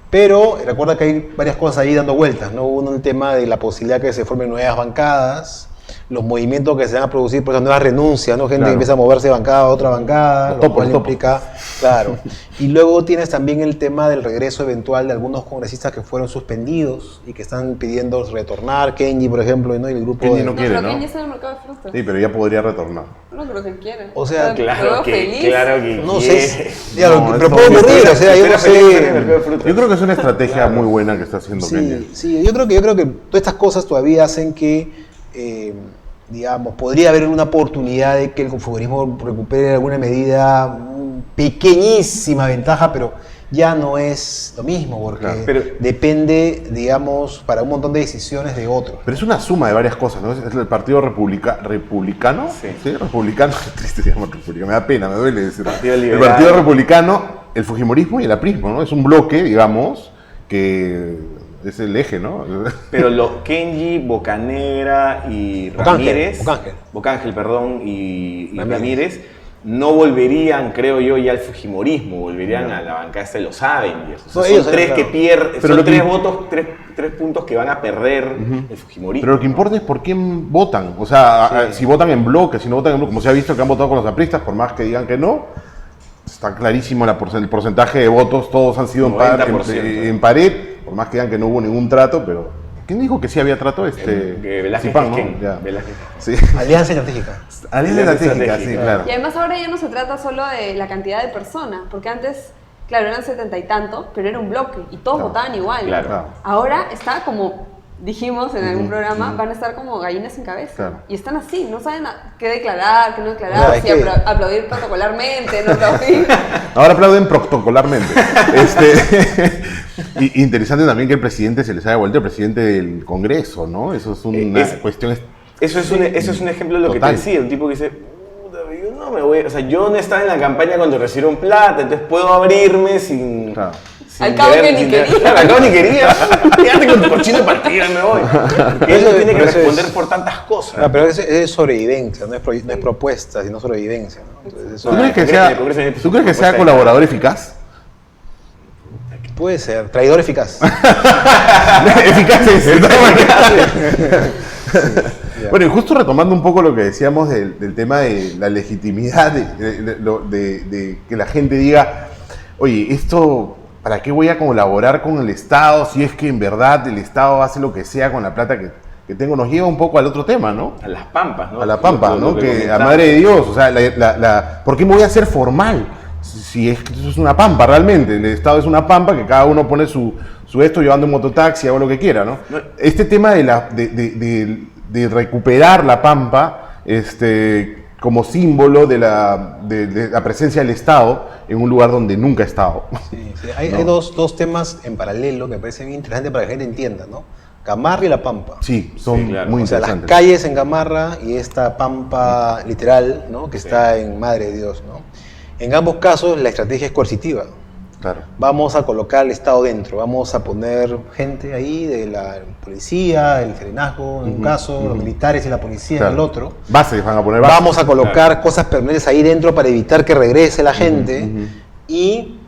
Speaker 5: Pero recuerda que hay varias cosas ahí dando vueltas, ¿no? Uno, el tema de la posibilidad que se formen nuevas bancadas, los movimientos que se van a producir por esas nuevas renuncias, ¿no? Gente que empieza a moverse de bancada a otra bancada, lo cual implica, claro. Y luego tienes también el tema del regreso eventual de algunos congresistas que fueron suspendidos y que están pidiendo retornar, Kenji, por ejemplo, ¿no? Y el grupo
Speaker 1: Kenji no quiere,
Speaker 2: pero
Speaker 1: ¿no?
Speaker 2: Kenji está en el mercado de frutas.
Speaker 1: Sí, pero ya podría retornar.
Speaker 2: No creo que él quiera.
Speaker 5: O sea,
Speaker 4: Claro que
Speaker 5: no
Speaker 4: quiere.
Speaker 5: sé, ya,
Speaker 1: No,
Speaker 5: pero
Speaker 1: esto-
Speaker 5: puede ocurrir, o sea, yo no sé.
Speaker 1: Yo creo que es una estrategia muy buena que está haciendo Kenji.
Speaker 5: Sí, yo creo que todas estas cosas todavía hacen que, digamos, podría haber una oportunidad de que el confusionismo recupere en alguna medida pequeñísima ventaja, pero ya no es lo mismo, porque
Speaker 1: Claro.
Speaker 4: Pero-
Speaker 5: depende, digamos, para un montón de decisiones de otros.
Speaker 1: Pero es una suma de varias cosas, ¿no? Es el Partido Republicano.
Speaker 4: Sí.
Speaker 1: Republicano. Triste se llama Republicano. Me da pena, me duele decir.
Speaker 4: Partido
Speaker 1: El
Speaker 4: Liberal.
Speaker 1: Partido Republicano, el Fujimorismo y el aprismo, ¿no? Es un bloque, digamos, que es el eje, ¿no?
Speaker 4: Pero Kenji, Bocanegra y
Speaker 5: Bocángel,
Speaker 4: Ramírez, Bocángel, perdón, y Ramírez no volverían, creo yo, ya al Fujimorismo, volverían a la bancada esta de los Avengers. O sea,
Speaker 5: No,
Speaker 4: son
Speaker 5: ellos
Speaker 4: tres
Speaker 5: eran,
Speaker 4: que
Speaker 5: claro.
Speaker 4: pierden,
Speaker 1: Pero
Speaker 4: son
Speaker 1: lo que-
Speaker 4: tres votos, tres puntos que van a perder el Fujimorismo.
Speaker 1: Pero lo que importa es por quién votan. O sea, si votan en bloque, si no votan en bloque, como se ha visto que han votado con los apristas, por más que digan que no, está clarísimo el porcentaje de votos, todos han sido
Speaker 4: 90%.
Speaker 1: en pared, por más que digan que no hubo ningún trato, pero... ¿Quién dijo que sí había trato?
Speaker 4: Velázquez
Speaker 1: Zipán, ¿no?
Speaker 4: Quisquén,
Speaker 1: Ya.
Speaker 4: Velázquez.
Speaker 1: Sí.
Speaker 5: Alianza estratégica.
Speaker 1: Alianza estratégica, sí, claro.
Speaker 2: Y además ahora ya no se trata solo de la cantidad de personas, porque antes, claro, eran 70 y tanto, pero era un bloque y todos
Speaker 1: Claro.
Speaker 2: votaban igual.
Speaker 4: Claro.
Speaker 1: Claro.
Speaker 2: Ahora está como dijimos en algún programa, van a estar como gallinas sin cabeza.
Speaker 1: Claro.
Speaker 2: Y están así, no saben qué declarar, qué no declarar,
Speaker 5: Claro, es
Speaker 2: si
Speaker 5: que-
Speaker 2: aplaudir protocolarmente, no aplaudir.
Speaker 1: Ahora aplauden protocolarmente. Interesante también que el presidente se les haya vuelto el presidente del Congreso, ¿no? Eso es una cuestión...
Speaker 4: Eso es un ejemplo de lo
Speaker 1: Total.
Speaker 4: que te decía, un tipo que dice, "Puta, yo no me voy, o sea, yo no estaba en la campaña cuando recibieron plata, entonces puedo abrirme sin...
Speaker 1: Claro.
Speaker 4: sin
Speaker 2: Al cabo que ni
Speaker 4: sin
Speaker 2: quería.
Speaker 4: Claro, al cabo ni quería. Quédate con tu cochino de partida y me voy. Porque él
Speaker 5: Eso-
Speaker 4: tiene que
Speaker 5: pero eso
Speaker 4: responder
Speaker 5: es-
Speaker 4: por tantas cosas.
Speaker 5: Ah, pero es sobrevivencia, no es propuesta, sino sobrevivencia. ¿no? Entonces, eso
Speaker 1: ¿Tú crees que
Speaker 4: el
Speaker 1: sea,
Speaker 4: Congreso tiene
Speaker 1: ¿tú crees que sea
Speaker 4: propuesta de-
Speaker 1: colaborador eficaz?
Speaker 5: puede ser, traidor eficaz.
Speaker 1: Eficaz es. Bueno, y justo retomando un poco lo que decíamos del tema de la legitimidad, de que la gente diga, oye, esto, ¿para qué voy a colaborar con el Estado si es que en verdad el Estado hace lo que sea con la plata que tengo? Nos lleva un poco al otro tema, ¿no?
Speaker 4: A las pampas, ¿no?
Speaker 1: A la pampa,
Speaker 4: Lo
Speaker 1: ¿no? Que a
Speaker 4: comentaba.
Speaker 1: madre de Dios, o sea, ¿por qué me voy a hacer formal? Si es que eso es una pampa realmente, el Estado es una pampa que cada uno pone su esto llevando un mototaxi, hago lo que quiera, ¿no?
Speaker 4: No.
Speaker 1: Este tema de recuperar la pampa como símbolo de la presencia del Estado en un lugar donde nunca ha estado.
Speaker 5: Sí, sí. Hay dos temas en paralelo que me parecen bien interesantes para que la gente entienda, ¿no? Gamarra y La Pampa.
Speaker 1: Sí, son
Speaker 4: Sí, claro.
Speaker 1: muy
Speaker 5: O sea, las
Speaker 1: interesantes.
Speaker 5: calles en Gamarra y esta Pampa literal, ¿no? Que está en Madre de Dios, ¿no? En ambos casos la estrategia es coercitiva.
Speaker 1: Claro.
Speaker 5: Vamos a colocar al Estado dentro, vamos a poner gente ahí de la policía, el serenazgo en un caso, los militares y la policía en el
Speaker 1: Claro.
Speaker 5: otro.
Speaker 1: Bases, van a poner bases.
Speaker 5: Vamos a colocar cosas permanentes ahí dentro para evitar que regrese la gente. Y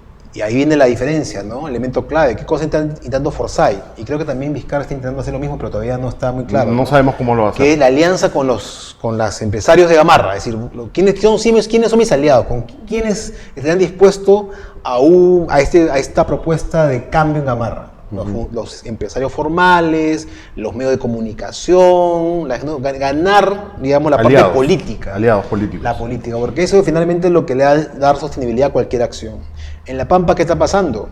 Speaker 5: ahí viene la diferencia, ¿no? Elemento clave. ¿Qué cosa está intentando Forsyth? Y creo que también Vizcarra está intentando hacer lo mismo, pero todavía no está muy claro.
Speaker 1: No sabemos cómo lo va a
Speaker 5: Que es
Speaker 1: hacer.
Speaker 5: la alianza con los empresarios de Gamarra. Es decir, ¿quiénes son mis aliados? ¿Con quiénes estarán dispuestos a esta propuesta de cambio en Gamarra? Los empresarios formales, los medios de comunicación, ¿no? Ganar, digamos, la
Speaker 1: Aliados.
Speaker 5: parte política.
Speaker 1: Aliados políticos.
Speaker 5: La política, porque eso finalmente es lo que le va a dar sostenibilidad a cualquier acción. En La Pampa, ¿qué está pasando?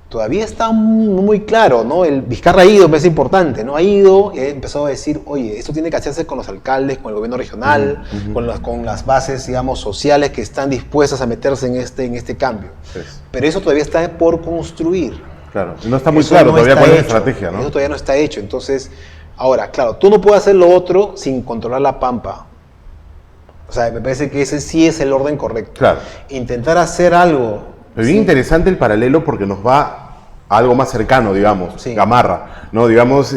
Speaker 5: Todavía está muy claro, ¿no? El Vizcarra ha ido, me parece importante, ¿no? Ha ido y ha empezado a decir, oye, esto tiene que hacerse con los alcaldes, con el gobierno regional, con las bases, digamos, sociales que están dispuestas a meterse en este cambio.
Speaker 1: Sí.
Speaker 5: Pero eso todavía está por construir.
Speaker 1: Claro. Y no está muy
Speaker 5: Eso
Speaker 1: claro
Speaker 5: no
Speaker 1: todavía
Speaker 5: está
Speaker 1: cuál es la
Speaker 5: hecho.
Speaker 1: estrategia, ¿no?
Speaker 5: Eso todavía no está hecho. Entonces, ahora, claro, tú no puedes hacer lo otro sin controlar La Pampa. O sea, me parece que ese sí es el orden correcto.
Speaker 1: Claro.
Speaker 5: Intentar hacer algo.
Speaker 1: Pero bien interesante el paralelo porque nos va a algo más cercano, digamos,
Speaker 5: Sí.
Speaker 1: Gamarra, ¿no? Digamos,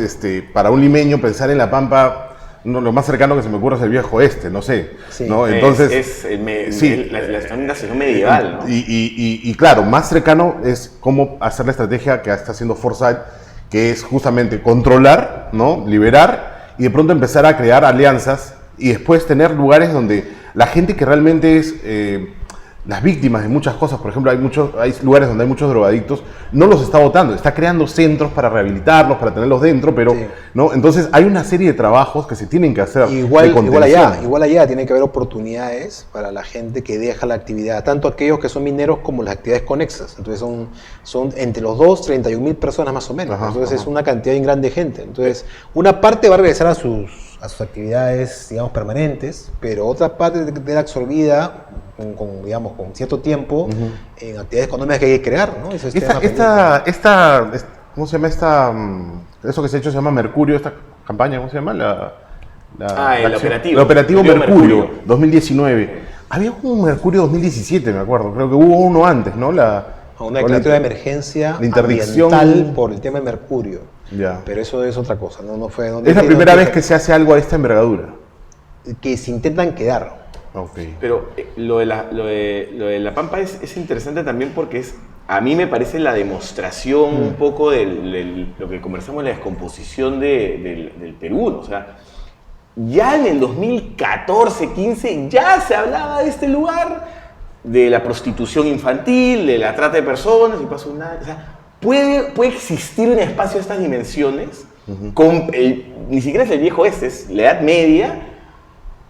Speaker 1: para un limeño pensar en La Pampa, no, lo más cercano que se me ocurre es el viejo oeste, no sé,
Speaker 5: Sí.
Speaker 1: ¿no? Entonces,
Speaker 4: Sí, la nación medieval, ¿no?
Speaker 1: y claro, más cercano es cómo hacer la estrategia que está haciendo Forsyth, que es justamente controlar, ¿no? Liberar y de pronto empezar a crear alianzas y después tener lugares donde la gente que realmente es las víctimas de muchas cosas, por ejemplo, hay lugares donde hay muchos drogadictos, no los está votando, está creando centros para rehabilitarlos, para tenerlos dentro, pero
Speaker 5: Sí.
Speaker 1: ¿no? Entonces hay una serie de trabajos que se tienen que hacer. de
Speaker 5: Igual
Speaker 1: contención.
Speaker 5: allá tiene que haber oportunidades para la gente que deja la actividad, tanto aquellos que son mineros como las actividades conexas. Entonces son entre los dos, 31.000 personas más o menos.
Speaker 1: Ajá,
Speaker 5: Entonces
Speaker 1: ajá.
Speaker 5: es una cantidad bien grande de gente. Entonces una parte va a regresar a sus a sus actividades, digamos, permanentes, pero otra parte queda absorbida digamos, con cierto tiempo en actividades económicas que hay que crear, ¿no? Eso es tema pendiente.
Speaker 1: ¿Cómo se llama eso que se ha hecho se llama Mercurio, esta campaña, ¿cómo se llama?
Speaker 4: El operativo.
Speaker 1: El operativo Mercurio 2019. Había un Mercurio 2017, me acuerdo, creo que hubo uno antes, ¿no?
Speaker 5: Una declaratoria de emergencia
Speaker 1: la interdicción
Speaker 5: ambiental por el tema de Mercurio.
Speaker 1: Ya.
Speaker 5: Pero eso es otra cosa, no fue...
Speaker 1: Es la primera vez que se hace algo a esta envergadura.
Speaker 5: Que se intentan quedar.
Speaker 1: Okay.
Speaker 4: Pero lo de la Pampa es interesante también porque a mí me parece la demostración un poco de lo que conversamos, la descomposición del Perú, ¿no? O sea, ya en el 2014-15 ya se hablaba de este lugar, de la prostitución infantil, de la trata de personas, y pasó un año. O sea, ¿puede existir un espacio de estas dimensiones? Ni siquiera es el viejo es la Edad Media.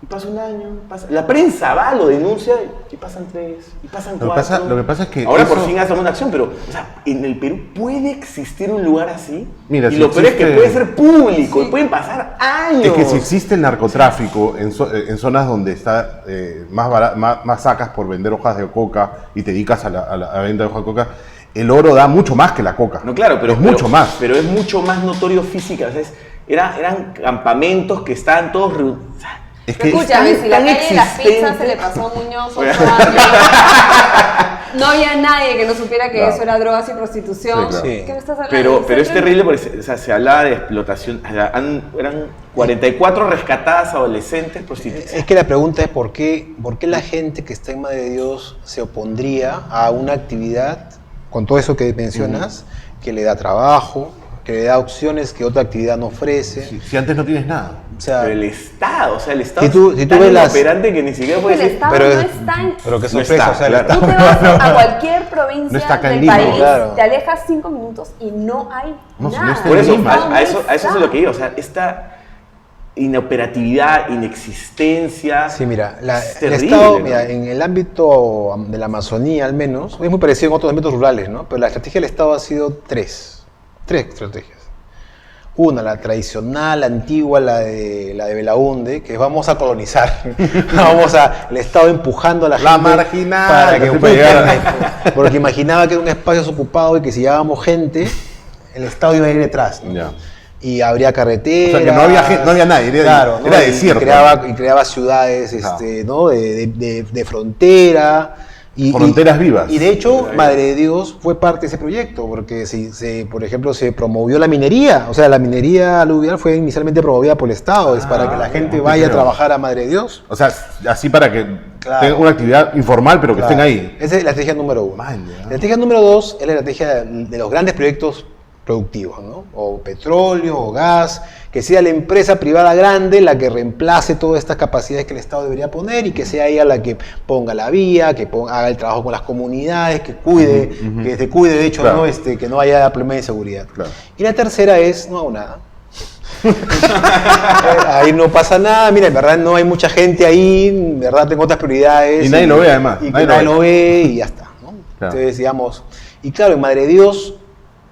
Speaker 4: Y pasa un año, la prensa va, lo denuncia, y pasan 3, y pasan 4.
Speaker 1: Lo que pasa es que
Speaker 4: ahora por fin hacen una acción, pero o sea, en el Perú puede existir un lugar así.
Speaker 1: Mira,
Speaker 4: y
Speaker 1: si
Speaker 4: lo peor es que puede ser público,
Speaker 2: Sí.
Speaker 4: y pueden pasar años.
Speaker 1: Es que si existe el narcotráfico en zonas donde está más sacas por vender hojas de coca y te dedicas a la venta de hojas de coca, el oro da mucho más que la coca.
Speaker 4: No, claro, pero
Speaker 1: es mucho más.
Speaker 4: Pero es mucho más notorio física. O sea, eran campamentos que estaban todos reunidos.
Speaker 1: Es que
Speaker 2: Escúchame, si la
Speaker 4: tan
Speaker 2: calle de las pizzas
Speaker 4: existente.
Speaker 2: se le pasó a Muñoz 8 años, no había nadie que no supiera que
Speaker 1: Claro.
Speaker 2: eso era drogas y prostitución.
Speaker 1: Sí, claro.
Speaker 5: Sí.
Speaker 2: ¿Qué me estás hablando?
Speaker 4: Pero es terrible porque se hablaba de explotación. O sea, eran 44 rescatadas adolescentes prostitutas.
Speaker 5: Es que la pregunta es ¿por qué la gente que está en Madre de Dios se opondría a una actividad, con todo eso que mencionas, que le da trabajo, que le da opciones que otra actividad no ofrece?
Speaker 1: si antes no tienes nada.
Speaker 5: O sea,
Speaker 4: Pero el Estado
Speaker 5: Si tú
Speaker 4: es tan
Speaker 5: ves las-
Speaker 4: inoperante que ni siquiera
Speaker 2: Es
Speaker 4: puede
Speaker 2: que el
Speaker 4: decir...
Speaker 2: Estado
Speaker 5: pero-
Speaker 2: no está en...
Speaker 5: pero que
Speaker 4: No
Speaker 5: sorpresa,
Speaker 4: está,
Speaker 5: o sea, el
Speaker 4: claro.
Speaker 2: Tú te
Speaker 5: Estado-
Speaker 2: vas a cualquier provincia
Speaker 1: No está acá en
Speaker 2: del
Speaker 1: Lima,
Speaker 2: país,
Speaker 5: claro.
Speaker 2: te alejas 5 minutos y no hay
Speaker 1: No, si no
Speaker 2: nada.
Speaker 1: está
Speaker 4: Por
Speaker 1: en
Speaker 4: eso,
Speaker 1: Lima.
Speaker 4: a eso es lo que digo. O sea, esta inoperatividad, inexistencia...
Speaker 5: Sí, mira,
Speaker 4: es
Speaker 5: el
Speaker 4: terrible,
Speaker 5: Estado,
Speaker 4: ¿no?
Speaker 5: mira, en el ámbito de la Amazonía al menos, es muy parecido en otros ámbitos rurales, ¿no? Pero la estrategia del Estado ha sido tres estrategias. Una, la tradicional, la antigua, la de Belaúnde, que es vamos a colonizar, el Estado empujando a la gente
Speaker 1: marginal,
Speaker 5: para que
Speaker 1: así
Speaker 5: ocupen,
Speaker 1: para llegar
Speaker 5: porque imaginaba que era un espacio desocupado y que si llevábamos gente, el Estado iba a ir detrás, ¿no?
Speaker 1: Ya.
Speaker 5: Y habría carreteras.
Speaker 1: O sea, que no había nadie, era
Speaker 5: ¿no?
Speaker 1: desierto.
Speaker 5: Y creaba ciudades ¿no? de frontera.
Speaker 1: Fronteras vivas.
Speaker 5: Y de hecho, Madre de Dios fue parte de ese proyecto, porque por ejemplo, se promovió la minería. O sea, la minería aluvial fue inicialmente promovida por el Estado, es para que la gente vaya a trabajar a Madre de Dios.
Speaker 1: O sea, así para que
Speaker 5: Claro.
Speaker 1: tengan una actividad informal, pero que
Speaker 5: Claro.
Speaker 1: estén ahí.
Speaker 5: Esa es la estrategia número 1.
Speaker 1: Man, ya.
Speaker 5: La estrategia número 2 es la estrategia de los grandes proyectos productivos, ¿no? O petróleo, o gas, que sea la empresa privada grande la que reemplace todas estas capacidades que el Estado debería poner y que sea ella la que ponga la vía, que haga el trabajo con las comunidades, que cuide, que se cuide, de hecho,
Speaker 1: Claro.
Speaker 5: ¿no? Que no haya problemas de seguridad.
Speaker 1: Claro.
Speaker 5: Y la tercera es, no hago nada. Ahí no pasa nada, mira, en verdad no hay mucha gente ahí, en verdad tengo otras prioridades.
Speaker 1: Y nadie lo ve, además.
Speaker 5: Y que
Speaker 1: Nadie
Speaker 5: nadie
Speaker 1: lo
Speaker 5: lo ve y ya está, ¿no?
Speaker 1: Claro.
Speaker 5: Entonces, digamos, y claro, en Madre de Dios,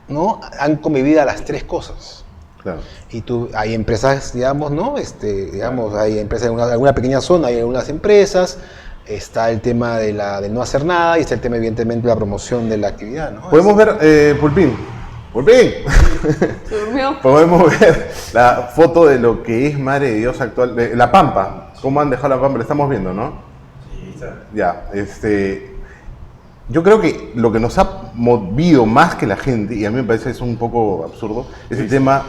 Speaker 5: ¿no? Han convivido las tres cosas.
Speaker 1: Claro.
Speaker 5: Y hay empresas, digamos, ¿no? Hay empresas en alguna pequeña zona, hay algunas empresas, está el tema del no hacer nada y está el tema, evidentemente, de la promoción de la actividad, ¿no?
Speaker 1: Podemos ver, Pulpín.
Speaker 2: Se durmió.
Speaker 1: Podemos ver la foto de lo que es Madre de Dios actual, de La Pampa. ¿Cómo han dejado La Pampa? Lo estamos viendo, ¿no? Ya, yo creo que lo que nos ha movido más que la gente, y a mí me parece eso un poco absurdo, es el tema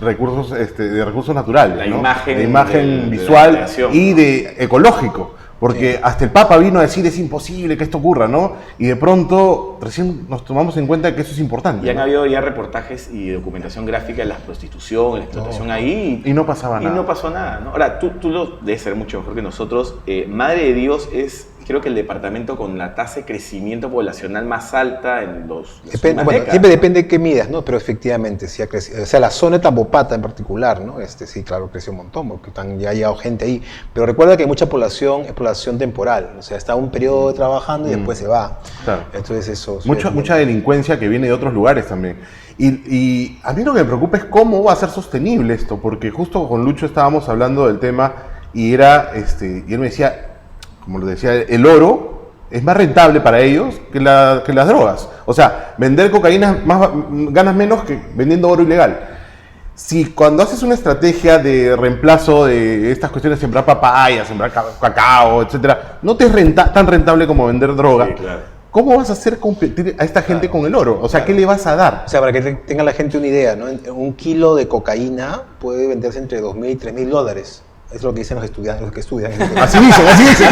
Speaker 1: de recursos naturales,
Speaker 4: La
Speaker 1: ¿no?
Speaker 4: imagen
Speaker 1: de imagen
Speaker 4: de la
Speaker 1: visual
Speaker 4: creación,
Speaker 1: y
Speaker 4: ¿no?
Speaker 1: de ecológico. Porque hasta el Papa vino a decir es imposible que esto ocurra, ¿no? Y de pronto recién nos tomamos en cuenta que eso es importante.
Speaker 4: Y han
Speaker 1: ¿no?
Speaker 4: habido ya reportajes y documentación gráfica de la prostitución, la explotación ahí.
Speaker 1: Y no pasaba nada.
Speaker 4: Y no pasó nada, ¿no? Ahora, tú lo debes saber mucho mejor que nosotros. Madre de Dios es, creo que el departamento con la tasa de crecimiento poblacional más alta en las últimas décadas.
Speaker 5: Siempre depende de qué midas, ¿no? Pero efectivamente, sí ha crecido. O sea, la zona de Tambopata en particular, ¿no? Sí, claro, creció un montón, porque ya ha llegado gente ahí. Pero recuerda que hay mucha población, es población temporal. O sea, está un periodo trabajando y después se va.
Speaker 1: Claro.
Speaker 5: Entonces eso...
Speaker 1: Mucha delincuencia que viene de otros lugares también. Y a mí lo que me preocupa es cómo va a ser sostenible esto, porque justo con Lucho estábamos hablando del tema y y él me decía, como lo decía, el oro es más rentable para ellos que las drogas. O sea, vender cocaína ganas menos que vendiendo oro ilegal. Si cuando haces una estrategia de reemplazo de estas cuestiones, sembrar papaya, sembrar cacao, etcétera, no te es tan rentable como vender droga.
Speaker 4: Sí, claro.
Speaker 1: ¿Cómo vas a hacer competir a esta gente con el oro? O sea, ¿qué le vas a dar?
Speaker 5: O sea, para que tenga la gente una idea, ¿no? Un kilo de cocaína puede venderse entre $2,000 y $3,000. Es lo que dicen los estudiantes, los que estudian.
Speaker 1: Así dicen, así dicen.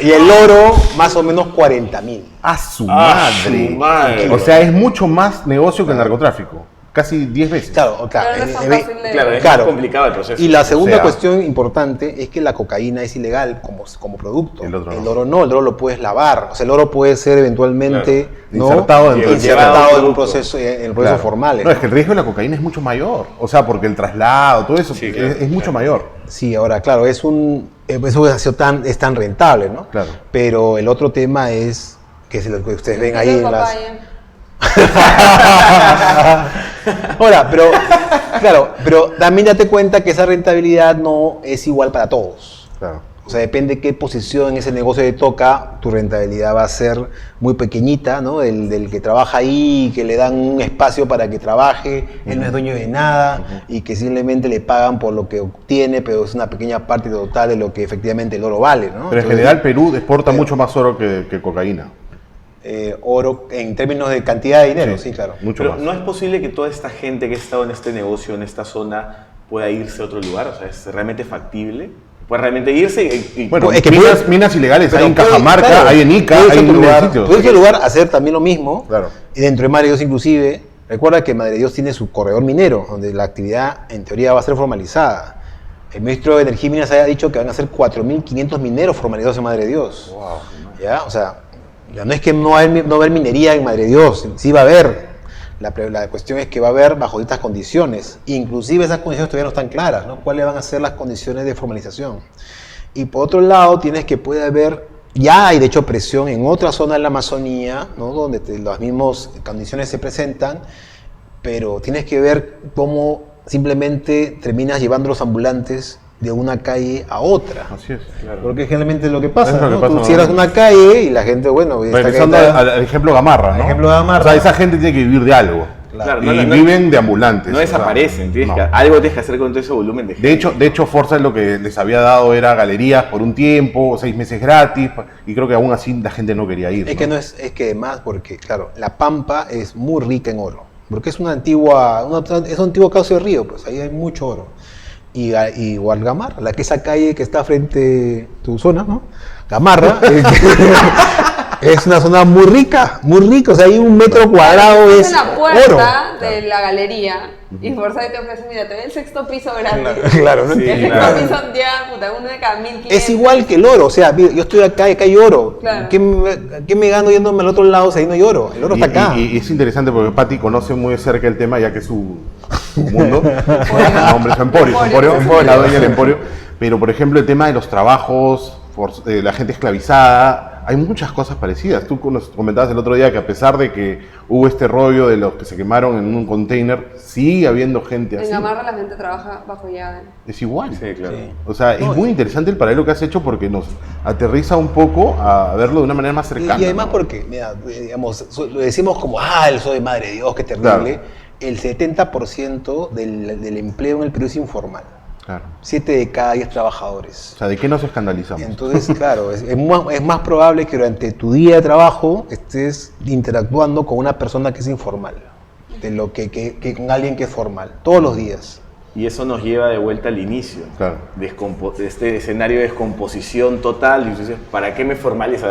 Speaker 5: Y el oro, más o menos $40,000.
Speaker 1: A su madre. O sea, es mucho más negocio que el narcotráfico. Casi 10 veces.
Speaker 5: Claro,
Speaker 2: Pero no es tan fácil de...
Speaker 4: Claro, es más complicado el proceso.
Speaker 5: Y la segunda
Speaker 1: O sea,
Speaker 5: cuestión importante es que la cocaína es ilegal como producto.
Speaker 1: El otro no.
Speaker 5: El oro no, el oro lo puedes lavar. O sea, el oro puede ser eventualmente ¿no?
Speaker 1: Insertado dentro del
Speaker 5: insertado en un proceso, en procesos formales.
Speaker 1: No, es que el riesgo de la cocaína es mucho mayor. O sea, porque el traslado, todo eso
Speaker 4: Sí, claro,
Speaker 1: es mucho mayor.
Speaker 5: Sí, ahora, claro, eso es tan rentable, ¿no?
Speaker 1: Claro.
Speaker 5: Pero el otro tema es, que es lo que ustedes ven ahí
Speaker 2: de
Speaker 5: en las...
Speaker 2: papaya.
Speaker 5: Ahora, pero también date cuenta que esa rentabilidad no es igual para todos.
Speaker 1: Claro.
Speaker 5: O sea, depende de qué posición en ese negocio te toca, tu rentabilidad va a ser muy pequeñita, ¿no? Del que trabaja ahí, que le dan un espacio para que trabaje, él no es dueño de nada y que simplemente le pagan por lo que obtiene, pero es una pequeña parte total de lo que efectivamente el oro vale, ¿no?
Speaker 1: Pero en
Speaker 5: Entonces,
Speaker 1: general Perú exporta mucho más oro que cocaína.
Speaker 5: oro en términos de cantidad de dinero, sí, claro.
Speaker 1: Mucho
Speaker 4: Pero
Speaker 1: más.
Speaker 4: ¿no es posible que toda esta gente que ha estado en este negocio, en esta zona, pueda irse a otro lugar? O sea, ¿es realmente factible? ¿Puede realmente irse?
Speaker 1: Bueno,
Speaker 5: es que
Speaker 1: minas ilegales
Speaker 5: pero
Speaker 1: hay en
Speaker 5: puede-
Speaker 1: Cajamarca,
Speaker 5: claro,
Speaker 1: hay en Ica,
Speaker 5: puede
Speaker 1: hay
Speaker 5: ser
Speaker 1: en
Speaker 5: tu
Speaker 1: miles de
Speaker 5: lugar,
Speaker 1: sitios.
Speaker 5: puede ser lugar hacer también lo mismo.
Speaker 1: Claro.
Speaker 5: Y dentro de Madre de Dios inclusive, recuerda que Madre de Dios tiene su corredor minero, donde la actividad en teoría va a ser formalizada. El ministro de Energía y Minas ha dicho que van a ser 4.500 mineros formalizados en Madre de Dios.
Speaker 1: Wow.
Speaker 5: ¿Ya? O sea, ya no es que no va a haber minería en Madre de Dios, sí va a haber. La cuestión es que va a haber bajo estas condiciones. Inclusive esas condiciones todavía no están claras, ¿no? ¿Cuáles van a ser las condiciones de formalización? Y por otro lado, tienes que puede haber, ya hay de hecho presión en otra zona de la Amazonía, ¿no? Donde las mismas condiciones se presentan, pero tienes que ver cómo simplemente terminas llevando los ambulantes de una calle a otra.
Speaker 1: Así es.
Speaker 4: Claro.
Speaker 5: Porque generalmente es lo que pasa,
Speaker 1: Es lo que
Speaker 5: ¿no?
Speaker 1: pasa,
Speaker 5: Tú
Speaker 1: ¿no?
Speaker 5: cierras una calle y la gente, bueno... esta
Speaker 1: Regresando
Speaker 5: calle está-
Speaker 1: al ejemplo Gamarra, ¿no?
Speaker 5: Al ejemplo Gamarra.
Speaker 1: O sea, esa gente tiene que vivir de algo.
Speaker 4: Claro,
Speaker 1: Y viven de ambulantes.
Speaker 4: No
Speaker 1: o sea,
Speaker 4: desaparecen,
Speaker 1: no.
Speaker 4: algo tienes que hacer con todo ese volumen de gente.
Speaker 1: De hecho, Forza lo que les había dado era galerías por un tiempo, 6 meses gratis, y creo que aún así la gente no quería ir.
Speaker 5: Es que no es que además, porque claro, La Pampa es muy rica en oro, porque es un antiguo cauce de río, pues ahí hay mucho oro. Y Gamarra, que esa calle que está frente a tu zona, ¿no? Gamarra, es una zona muy rica, o sea, ahí 1 metro cuadrado
Speaker 2: Es
Speaker 5: es
Speaker 2: la puerta
Speaker 5: oro.
Speaker 2: de la galería y Forsyth te ofrece, mira, te doy el 6º piso gratis.
Speaker 5: Claro, ¿no?
Speaker 4: Sí,
Speaker 2: El 6º
Speaker 4: claro.
Speaker 2: piso ya, puta, uno de cada 1.500.
Speaker 5: Es igual que el oro, o sea, yo estoy acá hay oro.
Speaker 2: Claro.
Speaker 5: ¿Qué me gano yéndome al otro lado si ahí no hay oro? El oro está acá.
Speaker 1: Y es interesante porque Patti conoce muy de cerca el tema, ya que es su mundo. Hombre, su emporio, la dueña del emporio. Pero, por ejemplo, el tema de los trabajos, la gente esclavizada, hay muchas cosas parecidas. Tú nos comentabas el otro día que a pesar de que hubo este rollo de los que se quemaron en un container, sigue habiendo gente
Speaker 2: En
Speaker 1: así.
Speaker 2: Gamarra la gente trabaja bajo llave.
Speaker 1: Es igual.
Speaker 4: Sí, claro.
Speaker 5: Sí.
Speaker 1: O sea,
Speaker 5: No,
Speaker 1: es muy interesante el paralelo que has hecho porque nos aterriza un poco a verlo de una manera más cercana.
Speaker 5: Y además
Speaker 1: ¿no?
Speaker 5: porque, mira, digamos, lo decimos como, el sol de Madre de Dios, qué terrible.
Speaker 1: Claro.
Speaker 5: El 70% del empleo en el Perú es informal.
Speaker 1: Claro.
Speaker 5: 7 de cada 10 trabajadores.
Speaker 1: O sea, ¿de qué nos escandalizamos?
Speaker 5: Entonces, claro, es más probable que durante tu día de trabajo estés interactuando con una persona que es informal, de lo que con alguien que es formal, todos los días.
Speaker 4: Y eso nos lleva de vuelta al inicio.
Speaker 1: Claro.
Speaker 4: De este escenario de descomposición total. Y entonces, ¿para qué me formalizo?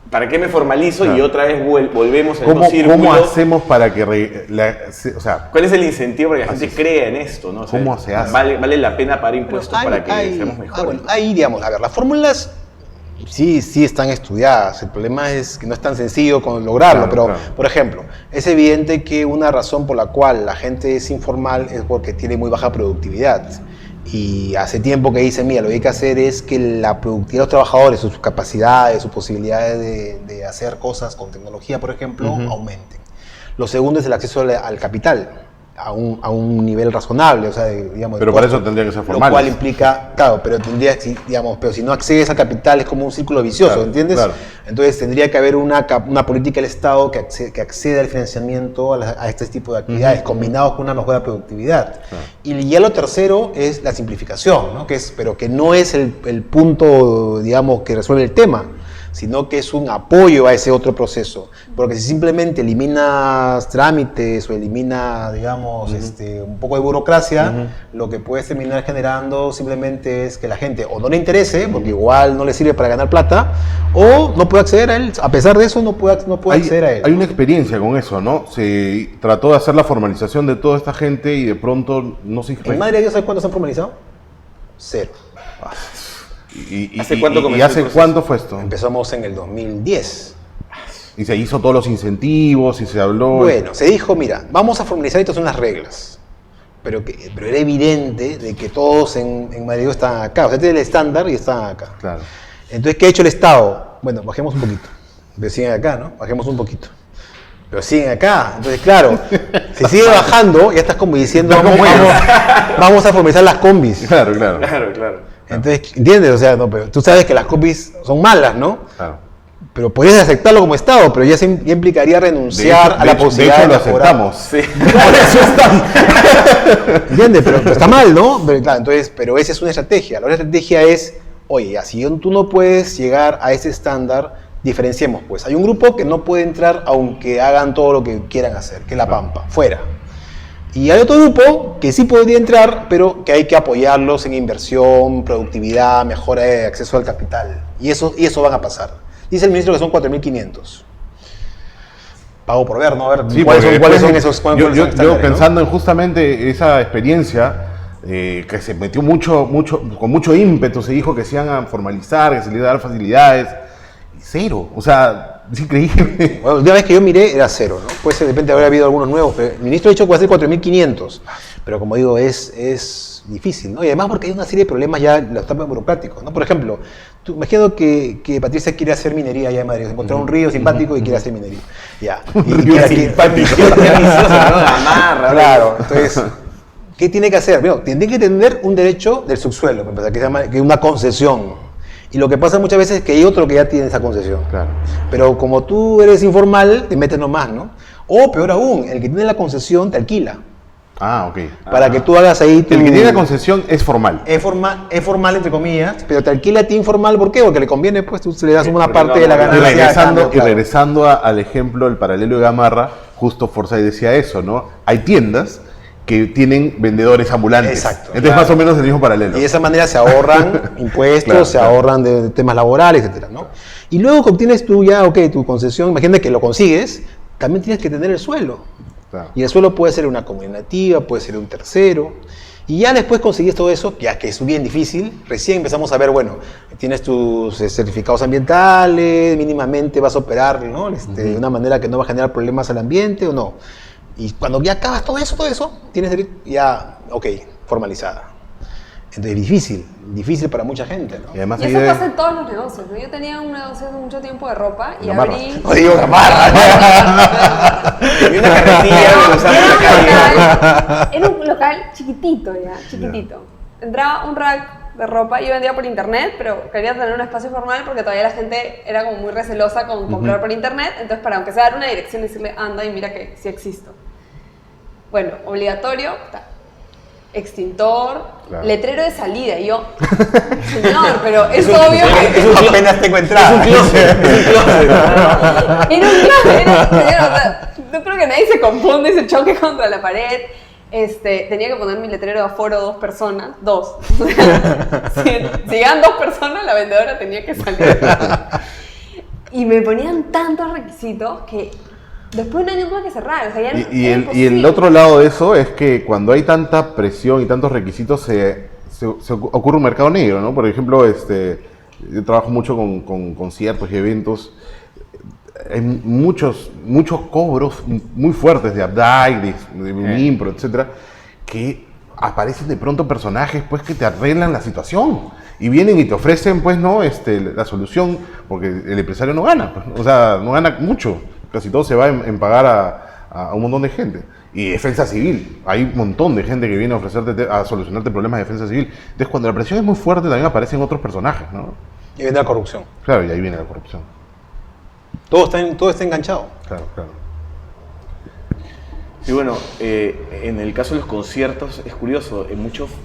Speaker 4: ¿Para qué me formalizo?
Speaker 1: Claro.
Speaker 4: Y otra vez volvemos a
Speaker 1: ¿Cómo,
Speaker 4: estos círculos.
Speaker 1: ¿Cómo hacemos para que... o sea,
Speaker 4: ¿Cuál es el incentivo para que la gente
Speaker 1: Así es.
Speaker 4: crea en esto? ¿No? O sea,
Speaker 1: ¿Cómo se hace?
Speaker 4: ¿Vale la pena pagar impuestos
Speaker 5: Pero
Speaker 4: para que seamos mejores?
Speaker 5: bueno, ahí, digamos, a ver, las fórmulas sí están estudiadas. El problema es que no es tan sencillo lograrlo.
Speaker 1: Claro,
Speaker 5: pero,
Speaker 1: claro.
Speaker 5: por ejemplo, es evidente que una razón por la cual la gente es informal es porque tiene muy baja productividad. Y hace tiempo que dicen, mira, lo que hay que hacer es que la productividad de los trabajadores, sus capacidades, sus posibilidades de hacer cosas con tecnología, por ejemplo, aumenten. Lo segundo es el acceso al capital a un nivel razonable, o sea, digamos...
Speaker 1: Pero para eso tendría que ser formal.
Speaker 5: Lo cual implica, claro, pero tendría, digamos, pero si no accedes al capital es como un círculo vicioso,
Speaker 1: Claro,
Speaker 5: ¿entiendes?
Speaker 1: claro.
Speaker 5: Entonces tendría que haber una política del Estado que acceda al financiamiento a este tipo de actividades, combinados con una mejora de productividad.
Speaker 1: Claro.
Speaker 5: Y ya lo tercero es la simplificación, ¿no? Pero que no es el punto, digamos, que resuelve el tema, sino que es un apoyo a ese otro proceso. Porque si simplemente eliminas trámites o eliminas, digamos, un poco de burocracia, lo que puedes terminar generando simplemente es que la gente o no le interese, porque igual no le sirve para ganar plata, o no puede acceder a él. A pesar de eso, no puede acceder a él.
Speaker 1: Hay una experiencia con eso, ¿no? Se trató de hacer la formalización de toda esta gente y de pronto no se...
Speaker 5: En Madre de Dios, ¿sabes cuántos han formalizado? 0.
Speaker 1: ¿Hace
Speaker 4: cuánto comenzó el proceso?
Speaker 1: cuánto fue esto?
Speaker 5: Empezamos en el 2010.
Speaker 1: Y se hizo todos los incentivos y se habló...
Speaker 5: Bueno, se dijo, mira, vamos a formalizar estas son las reglas. Pero era evidente de que todos en Madrid están acá. O sea, este es el estándar y están acá.
Speaker 1: Claro.
Speaker 5: Entonces, ¿qué ha hecho el Estado? Bueno, bajemos un poquito. Pero siguen acá, ¿no? Bajemos un poquito. Pero siguen acá. Entonces, claro, si sigue bajando, ya estás como diciendo, vamos a formalizar las combis.
Speaker 1: Claro, claro.
Speaker 4: Claro.
Speaker 5: Entonces, ¿entiendes? O sea, no, pero tú sabes que las combis son malas, ¿no?
Speaker 1: Claro.
Speaker 5: Pero podrías aceptarlo como Estado, pero ya implicaría renunciar a la posibilidad
Speaker 1: de hecho,
Speaker 5: de
Speaker 1: lo
Speaker 5: mejorar.
Speaker 1: aceptamos.
Speaker 4: Sí.
Speaker 5: Por eso está. ¿Entiendes? Pero está mal, ¿no? Pero, claro, entonces, pero esa es una estrategia. La otra estrategia es, oye, si tú no puedes llegar a ese estándar, diferenciemos, pues. Hay un grupo que no puede entrar aunque hagan todo lo que quieran hacer, que es la Pampa, fuera. Y hay otro grupo que sí podría entrar, pero que hay que apoyarlos en inversión, productividad, mejora de acceso al capital. Y eso van a pasar. Dice el ministro que son 4.500. Pago por ver, ¿no? A ver,
Speaker 1: Sí,
Speaker 5: ¿cuáles son esos?
Speaker 1: Yo pensando en justamente esa experiencia, que se metió con mucho ímpetu, se dijo que se iban a formalizar, que se les iban a dar facilidades, y cero. O sea, es increíble.
Speaker 5: Bueno, la última vez que yo miré era 0, ¿no? Puede ser, de repente habrá habido algunos nuevos, pero el ministro ha dicho que va a ser 4.500. Pero como digo, es difícil, ¿no? Y además porque hay una serie de problemas ya, los temas burocráticos, ¿no? Por ejemplo, tú imagino que Patricia quiere hacer minería allá en Madrid, encontrar un río simpático y quiere hacer minería. Ya.
Speaker 1: Río
Speaker 5: simpático. Claro, entonces, ¿qué tiene que hacer? Bueno, tiene que tener un derecho del subsuelo, para empezar, que se llama que es una concesión. Y lo que pasa muchas veces es que hay otro que ya tiene esa concesión.
Speaker 1: Claro.
Speaker 5: Pero como tú eres informal, te metes nomás, ¿no? O peor aún, el que tiene la concesión te alquila.
Speaker 1: Ah, ok.
Speaker 5: Para que tú hagas ahí tu...
Speaker 1: El que tiene la concesión es formal.
Speaker 5: Es formal, entre comillas, pero te alquila a ti informal, ¿por qué? Porque le conviene, pues tú le das una
Speaker 4: porque
Speaker 5: parte
Speaker 4: no,
Speaker 5: de la
Speaker 4: no,
Speaker 5: ganancia.
Speaker 1: Y regresando al ejemplo del paralelo de Gamarra, justo Forsyth decía eso, ¿no? Hay tiendas que tienen vendedores ambulantes.
Speaker 5: Exacto,
Speaker 1: Entonces,
Speaker 5: claro.
Speaker 1: más o menos el mismo paralelo.
Speaker 5: Y de esa manera se ahorran impuestos,
Speaker 1: Claro,
Speaker 5: se
Speaker 1: claro.
Speaker 5: ahorran de temas laborales, etcétera, ¿no? Y luego que obtienes tú ya, tu concesión, imagínate que lo consigues, también tienes que tener el suelo.
Speaker 1: Claro.
Speaker 5: Y el suelo puede ser una comunidad nativa, puede ser un tercero. Y ya después consigues todo eso, ya que es bien difícil, recién empezamos a ver, bueno, tienes tus certificados ambientales, mínimamente vas a operar, ¿no? De una manera que no va a generar problemas al ambiente o no. Y cuando ya acabas todo eso, tienes ya, formalizada. Entonces, difícil para mucha gente, ¿no?
Speaker 1: Y además
Speaker 2: Y
Speaker 1: ahí
Speaker 2: eso
Speaker 1: debe-
Speaker 2: pasa en todos los negocios, ¿no? Yo tenía un negocio hace mucho tiempo de ropa y
Speaker 1: Gamarra.
Speaker 2: abrí...
Speaker 5: No digo Gamarra.
Speaker 4: Tenía una carretilla que usaba en la calle.
Speaker 2: Era un local chiquitito ya, chiquitito. Entraba un rack de ropa, yo vendía por internet, pero quería tener un espacio formal porque todavía la gente era como muy recelosa con comprar por internet, entonces para aunque sea dar una dirección y decirle, anda y mira que sí existo. Bueno, obligatorio, extintor,
Speaker 1: Claro.
Speaker 2: letrero de salida, y yo, señor, pero es obvio que...
Speaker 5: Eso apenas tengo entrada.
Speaker 2: Era un closet, o sea, no creo que nadie se confunde y se choque contra la pared. Tenía que poner mi letrero de aforo 2 personas, 2. O sea, si llegaban 2 personas, la vendedora tenía que salir. Y me ponían tantos requisitos que después de un año tuve que cerrar. O sea, ya
Speaker 1: Y
Speaker 2: era
Speaker 1: el
Speaker 2: imposible.
Speaker 1: otro lado de eso es que cuando hay tanta presión y tantos requisitos se ocurre un mercado negro, ¿no? Por ejemplo, yo trabajo mucho con conciertos y eventos. Hay muchos cobros muy fuertes de Updike, de Unimpro, etcétera, que aparecen de pronto personajes pues que te arreglan la situación y vienen y te ofrecen pues no la solución, porque el empresario no gana, pues, o sea, no gana mucho, casi todo se va en pagar a un montón de gente. Y defensa civil, hay un montón de gente que viene a ofrecerte, a solucionarte problemas de defensa civil. Entonces cuando la presión es muy fuerte también aparecen otros personajes, ¿no?
Speaker 5: Y viene la corrupción.
Speaker 1: Claro, y ahí viene la corrupción.
Speaker 5: Todo está enganchado.
Speaker 1: Claro, claro.
Speaker 4: Y bueno, en el caso de los conciertos es curioso,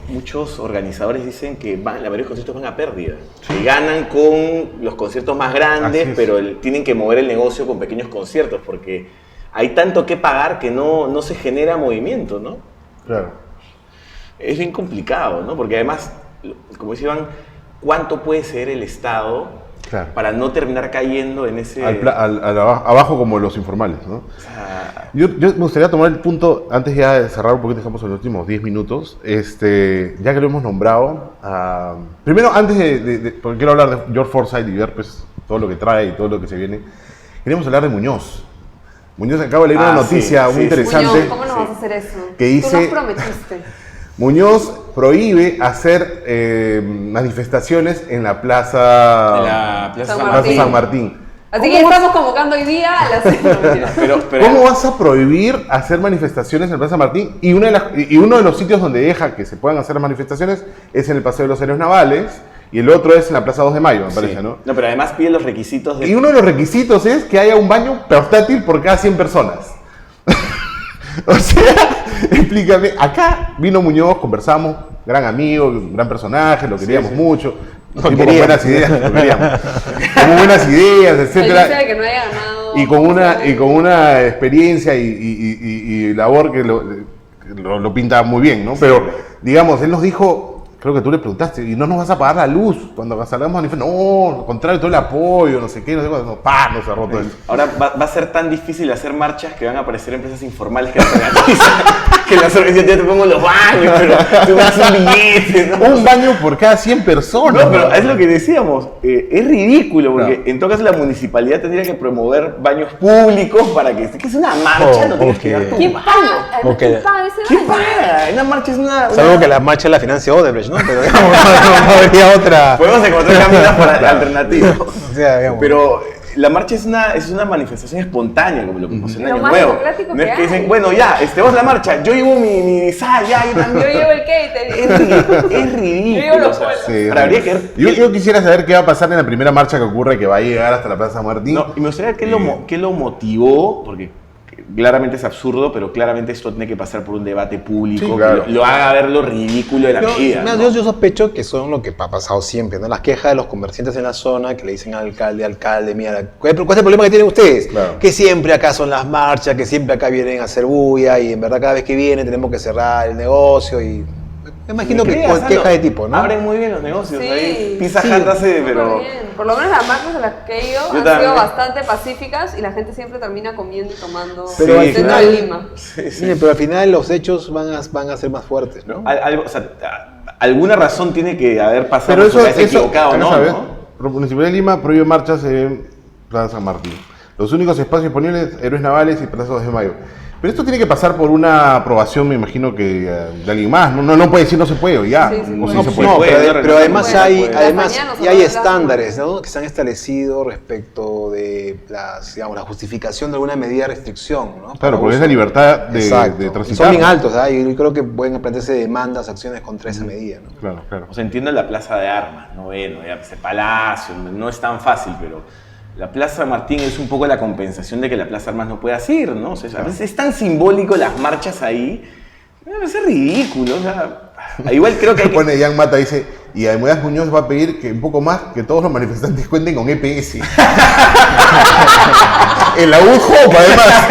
Speaker 4: muchos organizadores dicen que la mayoría de los conciertos van a pérdida, que ganan con los conciertos más grandes, pero tienen que mover el negocio con pequeños conciertos, porque hay tanto que pagar que no se genera movimiento, ¿no?
Speaker 1: Claro.
Speaker 4: Es bien complicado, ¿no? Porque además, como decían, ¿cuánto puede ceder el Estado para no terminar cayendo en ese...
Speaker 1: abajo como los informales, ¿no?
Speaker 4: O sea,
Speaker 1: yo me gustaría tomar el punto, antes ya de cerrar un poquito, estamos en los últimos 10 minutos, ya que lo hemos nombrado, primero, antes porque quiero hablar de George Forsyth y ver pues, todo lo que trae y todo lo que se viene, queremos hablar de Muñoz. Muñoz acaba de leer una noticia muy interesante.
Speaker 2: Muñoz, ¿cómo nos vas a hacer eso?
Speaker 1: Que dice,
Speaker 2: tú nos prometiste.
Speaker 1: Muñoz prohíbe hacer manifestaciones en la plaza San Martín.
Speaker 2: Así que estamos convocando hoy día a las...
Speaker 4: pero
Speaker 1: ¿Cómo vas a prohibir hacer manifestaciones en la Plaza San Martín? Y uno de los sitios donde deja que se puedan hacer manifestaciones es en el Paseo de los Héroes Navales y el otro es en la Plaza 2 de Mayo, me parece, ¿no?
Speaker 4: No, pero además pide los requisitos de...
Speaker 1: Y uno de los requisitos es que haya un baño portátil por cada 100 personas. O sea, explícame. Acá vino Muñoz, conversamos, gran amigo, gran personaje, lo queríamos mucho. Con buenas ideas, lo queríamos. Con buenas ideas, etcétera.
Speaker 2: De que no haya ganado.
Speaker 1: Y con una experiencia y labor que lo pinta muy bien, ¿no? Pero, digamos, él nos dijo, creo que tú le preguntaste, ¿y no nos vas a pagar la luz cuando salgamos a manifestar? No, al contrario, todo el apoyo, no sé qué, no sé cuándo. Nos cerró todo eso.
Speaker 4: Ahora va a ser tan difícil hacer marchas que van a aparecer empresas informales que se organizan. Que las organizaciones, ya te pongo los baños, pero tú das un billete, ¿no?
Speaker 1: Un baño por cada 100 personas.
Speaker 4: No, pero es lo que decíamos, es ridículo, porque en todo caso la municipalidad tendría que promover baños públicos para que es una marcha, no tienes que dar tu
Speaker 2: ¿Quién
Speaker 4: baño.
Speaker 2: paga? ¿Quién paga ese
Speaker 4: ¿Quién
Speaker 2: baño?
Speaker 4: paga? Una marcha es una...
Speaker 5: Salvo que la marcha la financia Odebrecht, ¿no? Pero digamos, no habría otra...
Speaker 4: Podemos encontrar caminos alternativos.
Speaker 5: O sea, digamos.
Speaker 4: Pero la marcha es una manifestación espontánea, como lo que pasó en
Speaker 2: Lo
Speaker 4: Año
Speaker 2: más
Speaker 4: Nuevo.
Speaker 2: democrático
Speaker 4: No es que
Speaker 2: que
Speaker 4: dicen,
Speaker 2: hay.
Speaker 4: bueno, ya, vamos a la marcha, yo llevo mi sal, ya, yo también.
Speaker 2: Yo llevo el catering.
Speaker 4: Es ridículo.
Speaker 2: Yo llevo los
Speaker 4: o sea,
Speaker 2: puestos.
Speaker 1: Sí,
Speaker 4: pero habría que...
Speaker 1: yo quisiera saber qué va a pasar en la primera marcha que ocurre, que va a llegar hasta la Plaza San Martín.
Speaker 4: No, y me gustaría ver qué lo motivó, porque claramente es absurdo, pero claramente esto tiene que pasar por un debate público,
Speaker 1: Sí, claro.
Speaker 4: que lo haga ver lo ridículo de la medida. ¿no?
Speaker 5: Yo sospecho que son lo que ha pasado siempre, ¿no? Las quejas de los comerciantes en la zona que le dicen al alcalde, mira, ¿cuál es el problema que tienen ustedes?
Speaker 1: Claro.
Speaker 5: Que siempre acá son las marchas, que siempre acá vienen a hacer bulla y en verdad cada vez que vienen tenemos que cerrar el negocio y... Me imagino que queja de tipo, ¿no?
Speaker 4: Abren muy bien los negocios,
Speaker 2: Sí.
Speaker 4: ahí Pizza
Speaker 5: Sí.
Speaker 4: Hut hace, pero...
Speaker 2: Súper bien. Por lo menos las marchas a las que he ido han
Speaker 4: también.
Speaker 2: sido bastante pacíficas y la gente siempre termina comiendo y tomando
Speaker 5: Pero
Speaker 2: en
Speaker 5: al
Speaker 2: el centro
Speaker 5: final-
Speaker 2: de Lima.
Speaker 4: Sí, sí.
Speaker 5: Mire, pero al final los hechos van a ser más fuertes, ¿no?
Speaker 4: O sea, alguna razón tiene que haber pasado,
Speaker 1: Pero eso,
Speaker 4: que es equivocado,
Speaker 1: acá
Speaker 4: ¿no?
Speaker 1: sabes,
Speaker 4: ¿no?
Speaker 1: La Municipalidad de Lima prohíbe marchas en Plaza San Martín. Los únicos espacios disponibles, Héroes Navales y Plaza 2 de Mayo. Pero esto tiene que pasar por una aprobación, me imagino que de alguien más. No puede decir no se puede o ya.
Speaker 2: Sí, sí
Speaker 1: o
Speaker 2: puede.
Speaker 1: sí se puede.
Speaker 5: No,
Speaker 4: puede,
Speaker 5: pero además
Speaker 2: puede,
Speaker 5: hay,
Speaker 2: puede.
Speaker 5: además,
Speaker 2: Las mañanas
Speaker 5: y hay
Speaker 2: o las
Speaker 5: estándares, ¿no? Que se han establecido respecto de la justificación de alguna medida de restricción, ¿no?
Speaker 1: Claro, porque es la libertad de
Speaker 5: Exacto.
Speaker 1: transitar.
Speaker 5: Son bien altos, ¿ah? Y yo creo que pueden plantearse demandas, acciones contra esa medida, ¿no?
Speaker 1: Claro, claro.
Speaker 4: O sea, entiendo la plaza de armas, noveno, ya, ese palacio, no es tan fácil, pero la Plaza Martín es un poco la compensación de que la Plaza de Armas no pueda ir, ¿no? O sea, a veces es tan simbólico las marchas ahí, me parece ridículo, o sea, igual creo que hay que...
Speaker 1: Pone Jan Mata, dice, y además Muñoz va a pedir que un poco más que todos los manifestantes cuenten con EPS. En la UJO, además.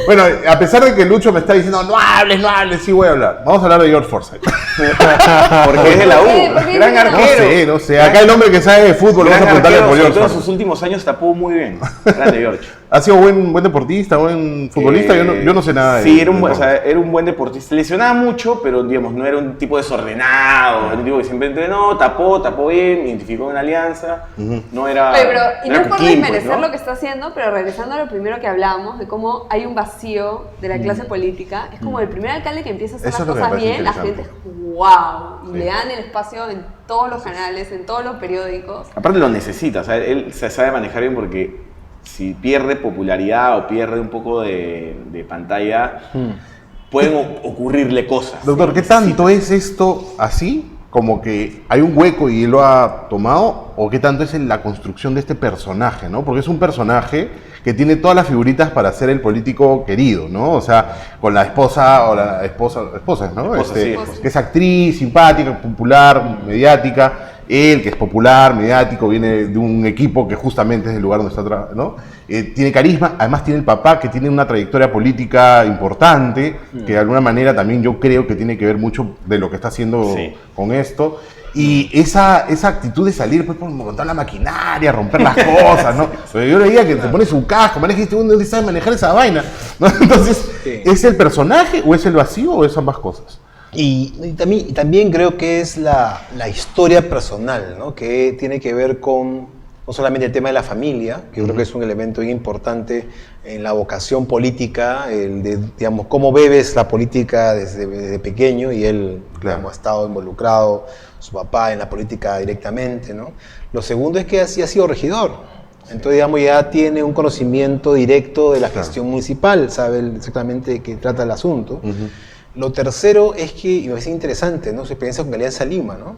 Speaker 1: Bueno, a pesar de que Lucho me está diciendo, no hables, sí voy a hablar. Vamos a hablar de George Forsyth.
Speaker 4: Porque es de la U,
Speaker 2: ¿Por qué?
Speaker 4: gran
Speaker 2: No
Speaker 4: arquero.
Speaker 1: No sé. Acá el hombre que sabe de fútbol, vamos a
Speaker 4: Gran
Speaker 1: preguntarle
Speaker 4: arquero,
Speaker 1: por
Speaker 4: sobre
Speaker 1: George
Speaker 4: todo en
Speaker 1: Forsyth.
Speaker 4: sus últimos años tapó muy bien. Grande George.
Speaker 1: ¿Ha sido buen deportista, buen futbolista? Yo no sé nada de
Speaker 4: Sí,
Speaker 1: de
Speaker 4: era un buen deportista. Lesionaba mucho, pero digamos, no era un tipo desordenado. Era un tipo que siempre entrenó, tapó bien, identificó una alianza. No era.
Speaker 2: Oye, pero, y no
Speaker 4: era
Speaker 2: es por
Speaker 4: Coquín,
Speaker 2: desmerecer
Speaker 4: pues, ¿no?
Speaker 2: lo que está haciendo, pero regresando a lo primero que hablábamos, de cómo hay un vacío de la clase política, es como el primer alcalde que empieza a hacer
Speaker 1: Eso es
Speaker 2: las
Speaker 1: lo que me
Speaker 2: cosas
Speaker 1: parece
Speaker 2: bien, la gente
Speaker 1: interesante.
Speaker 2: es wow, y
Speaker 1: Sí.
Speaker 2: le dan el espacio en todos los canales, en todos los periódicos.
Speaker 4: Aparte lo necesita, o sea, él se sabe manejar bien porque si pierde popularidad o pierde un poco de pantalla, pueden ocurrirle cosas.
Speaker 1: Doctor, ¿qué tanto es esto así? Como que hay un hueco y él lo ha tomado, o qué tanto es en la construcción de este personaje, ¿no? Porque es un personaje que tiene todas las figuritas para ser el político querido, ¿no? O sea, con la esposa, ¿no?
Speaker 4: Esposa, sí, esposa.
Speaker 1: Que es actriz, simpática, popular, mediática. Él, que es popular, mediático, viene de un equipo que justamente es el lugar donde está, ¿no? Tiene carisma, además tiene el papá que tiene una trayectoria política importante, que de alguna manera también yo creo que tiene que ver mucho de lo que está haciendo
Speaker 4: Sí.
Speaker 1: con esto. Y esa actitud de salir pues, por montar la maquinaria, romper las cosas, ¿no? Pero yo leía que te pone su casco, maneja este uno sabe manejar esa vaina, ¿no? Entonces,
Speaker 5: Sí.
Speaker 1: ¿es el personaje o es el vacío o es ambas cosas?
Speaker 5: Y también creo que es la historia personal, ¿no? Que tiene que ver con no solamente el tema de la familia, que yo creo que es un elemento bien importante en la vocación política, el de, digamos, cómo bebes la política desde pequeño, y él digamos, ha estado involucrado, su papá, en la política directamente, ¿no? Lo segundo es que así ha sido regidor. Entonces, digamos, ya tiene un conocimiento directo de la gestión municipal, sabe exactamente de qué trata el asunto. Lo tercero es que, y me parece interesante, ¿no? Su experiencia con Alianza Lima, ¿no?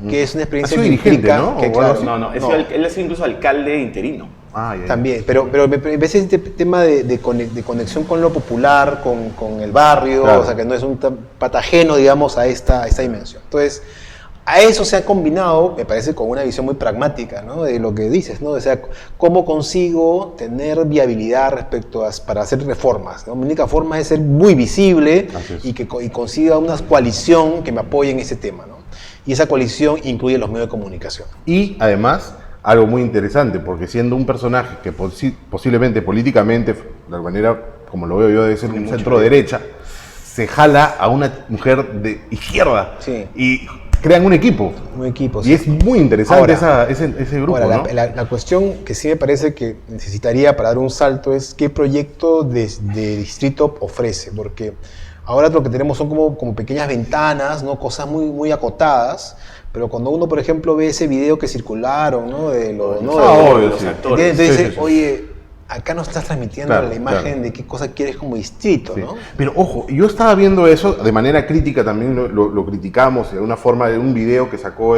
Speaker 5: Que es una experiencia
Speaker 1: sido
Speaker 5: que
Speaker 1: dirigente,
Speaker 5: implica
Speaker 1: ¿no?
Speaker 5: que,
Speaker 1: ¿O
Speaker 5: claro,
Speaker 1: algo así?
Speaker 4: No, él ha sido incluso alcalde interino.
Speaker 1: Ah, ya, ya.
Speaker 5: también, pero me parece este tema de conexión con lo popular, con el barrio,
Speaker 1: Claro.
Speaker 5: o sea, que no es un patajeno, digamos, a esta dimensión. Entonces, a eso se ha combinado, me parece, con una visión muy pragmática, ¿no? De lo que dices, ¿no? O sea, ¿cómo consigo tener viabilidad respecto para hacer reformas, ¿no? Mi única forma es ser muy visible
Speaker 1: Así es.
Speaker 5: y consiga una coalición que me apoye en ese tema, ¿no? Y esa coalición incluye los medios de comunicación.
Speaker 1: Y además, algo muy interesante, porque siendo un personaje que posiblemente políticamente, de la manera como lo veo yo, debe ser un centro derecha, se jala a una mujer de izquierda
Speaker 5: Sí.
Speaker 1: y crean un equipo.
Speaker 5: Un equipo,
Speaker 1: Y
Speaker 5: sí.
Speaker 1: es muy interesante
Speaker 5: Ahora,
Speaker 1: ese grupo,
Speaker 5: Ahora,
Speaker 1: ¿no?
Speaker 5: la cuestión que sí me parece que necesitaría para dar un salto es qué proyecto de distrito ofrece, porque ahora lo que tenemos son como pequeñas ventanas, ¿no? Cosas muy acotadas, pero cuando uno, por ejemplo, ve ese video que circularon, ¿no? De los
Speaker 1: obvio, sí.
Speaker 5: actores, entonces
Speaker 1: Sí,
Speaker 5: dice,
Speaker 1: sí, sí.
Speaker 5: oye, acá no estás transmitiendo
Speaker 1: Claro,
Speaker 5: la imagen
Speaker 1: claro.
Speaker 5: de qué cosa quieres como distrito,
Speaker 1: Sí.
Speaker 5: ¿no?
Speaker 1: Pero ojo, yo estaba viendo eso de manera crítica, también lo criticamos de una forma de un video que sacó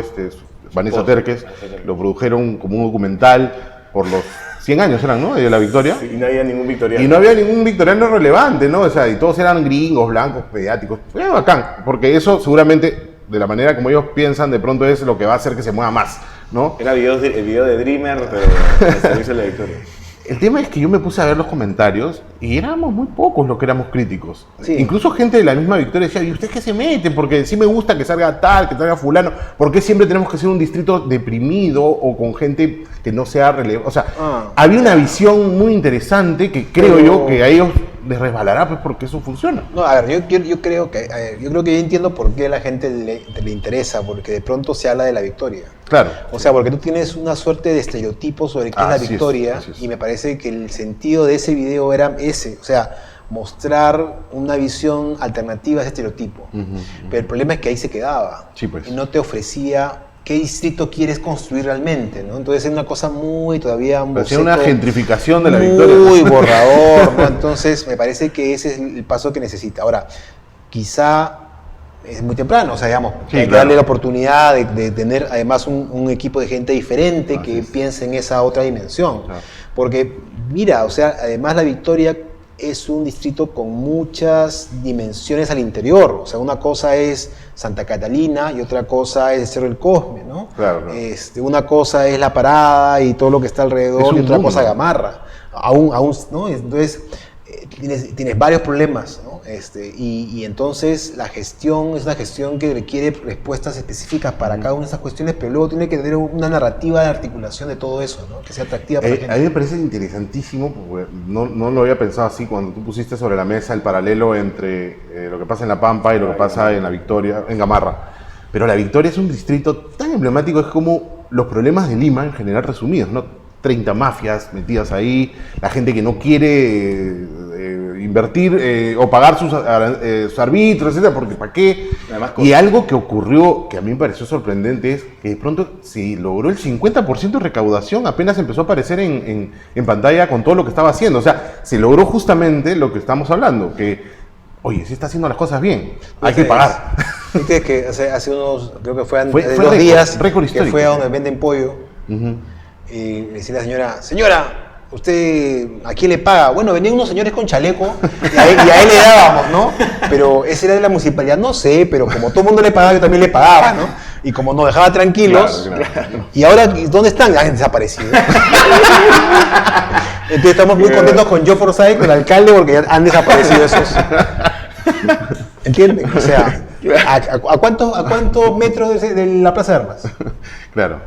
Speaker 1: Vanessa Terques, lo produjeron como un documental por los 100 años eran, ¿no? De la victoria.
Speaker 4: Sí, y no había ningún victoriano.
Speaker 1: Y no había ningún victoriano relevante, ¿no? O sea, y todos eran gringos, blancos, mediáticos. Fue bacán, porque eso seguramente, de la manera como ellos piensan, de pronto es lo que va a hacer que se mueva más, ¿no?
Speaker 4: Era el video de Dreamer, pero el servicio de la victoria.
Speaker 1: El tema es que yo me puse a ver los comentarios y éramos muy pocos los que éramos críticos.
Speaker 5: Sí.
Speaker 1: Incluso gente de la misma victoria decía, ¿y ustedes qué se meten? Porque sí me gusta que salga tal, que salga fulano. ¿Por qué siempre tenemos que ser un distrito deprimido o con gente que no sea relevante? O sea, había una visión muy interesante que creo yo que a ellos les resbalará pues porque eso funciona.
Speaker 5: No, a ver, yo creo que yo entiendo por qué a la gente le interesa, porque de pronto se habla de la victoria.
Speaker 1: Claro.
Speaker 5: O sea, porque tú tienes una suerte de estereotipo sobre qué es la
Speaker 1: Así es,
Speaker 5: victoria,
Speaker 1: así es.
Speaker 5: y me parece que el sentido de ese video era ese, o sea, mostrar una visión alternativa a ese estereotipo. Pero el problema es que ahí se quedaba,
Speaker 1: Sí, pues.
Speaker 5: y no te ofrecía qué distrito quieres construir realmente, ¿no? Entonces es una cosa todavía un
Speaker 1: Parecía una
Speaker 5: boceto
Speaker 1: gentrificación de la
Speaker 5: muy
Speaker 1: victoria.
Speaker 5: borrador, ¿no? Entonces me parece que ese es el paso que necesita. Ahora, quizá es muy temprano, o sea, digamos,
Speaker 1: Sí,
Speaker 5: hay que
Speaker 1: claro.
Speaker 5: darle la oportunidad de tener además un equipo de gente diferente
Speaker 1: Así
Speaker 5: que
Speaker 1: es.
Speaker 5: piense en esa otra dimensión.
Speaker 1: Claro.
Speaker 5: Porque, mira, o sea, además la Victoria es un distrito con muchas dimensiones al interior. O sea, una cosa es Santa Catalina y otra cosa es el Cerro del Cosme, ¿no?
Speaker 1: Claro, claro.
Speaker 5: Una cosa es La Parada y todo lo que está
Speaker 1: Es
Speaker 5: alrededor,
Speaker 1: un
Speaker 5: y otra
Speaker 1: mundo.
Speaker 5: cosa Gamarra. Aún, ¿no? Entonces, tienes varios problemas, ¿no? Y entonces la gestión es una gestión que requiere respuestas específicas para cada una de esas cuestiones, pero luego tiene que tener una narrativa de articulación de todo eso, ¿no? Que sea atractiva para la gente.
Speaker 1: A mí me parece interesantísimo, porque no lo había pensado así cuando tú pusiste sobre la mesa el paralelo entre lo que pasa en La Pampa y lo que pasa en La Victoria, en Gamarra. Pero La Victoria es un distrito tan emblemático, es como los problemas de Lima en general resumidos, ¿no? 30 mafias metidas ahí, la gente que no quiere invertir o pagar sus arbitrios, etcétera, porque ¿para qué?
Speaker 4: Además,
Speaker 1: Y algo que ocurrió, que a mí me pareció sorprendente, es que de pronto se logró el 50% de recaudación, apenas empezó a aparecer en pantalla con todo lo que estaba haciendo. O sea, se logró justamente lo que estamos hablando, que, oye, si está haciendo las cosas bien, hay que pagar.
Speaker 5: Viste que hace unos, creo que fue
Speaker 1: Fue
Speaker 5: 2
Speaker 1: récord,
Speaker 5: días,
Speaker 1: récord
Speaker 5: que
Speaker 1: histórico.
Speaker 5: fue a donde venden pollo,
Speaker 1: Ujú.
Speaker 5: y le decía la señora, ¿usted a quién le paga? Bueno, venían unos señores con chaleco y a él le dábamos, ¿no? Pero ese era de la municipalidad, no sé, pero como todo el mundo le pagaba, yo también le pagaba, ¿no? Y como nos dejaba tranquilos,
Speaker 1: Claro.
Speaker 5: y ahora, ¿dónde están? Han desaparecido. Entonces estamos muy contentos con Joe Forsyth, con el alcalde, porque ya han desaparecido esos. ¿Entienden? O sea, ¿a cuántos metros de la Plaza de Armas?
Speaker 1: Claro.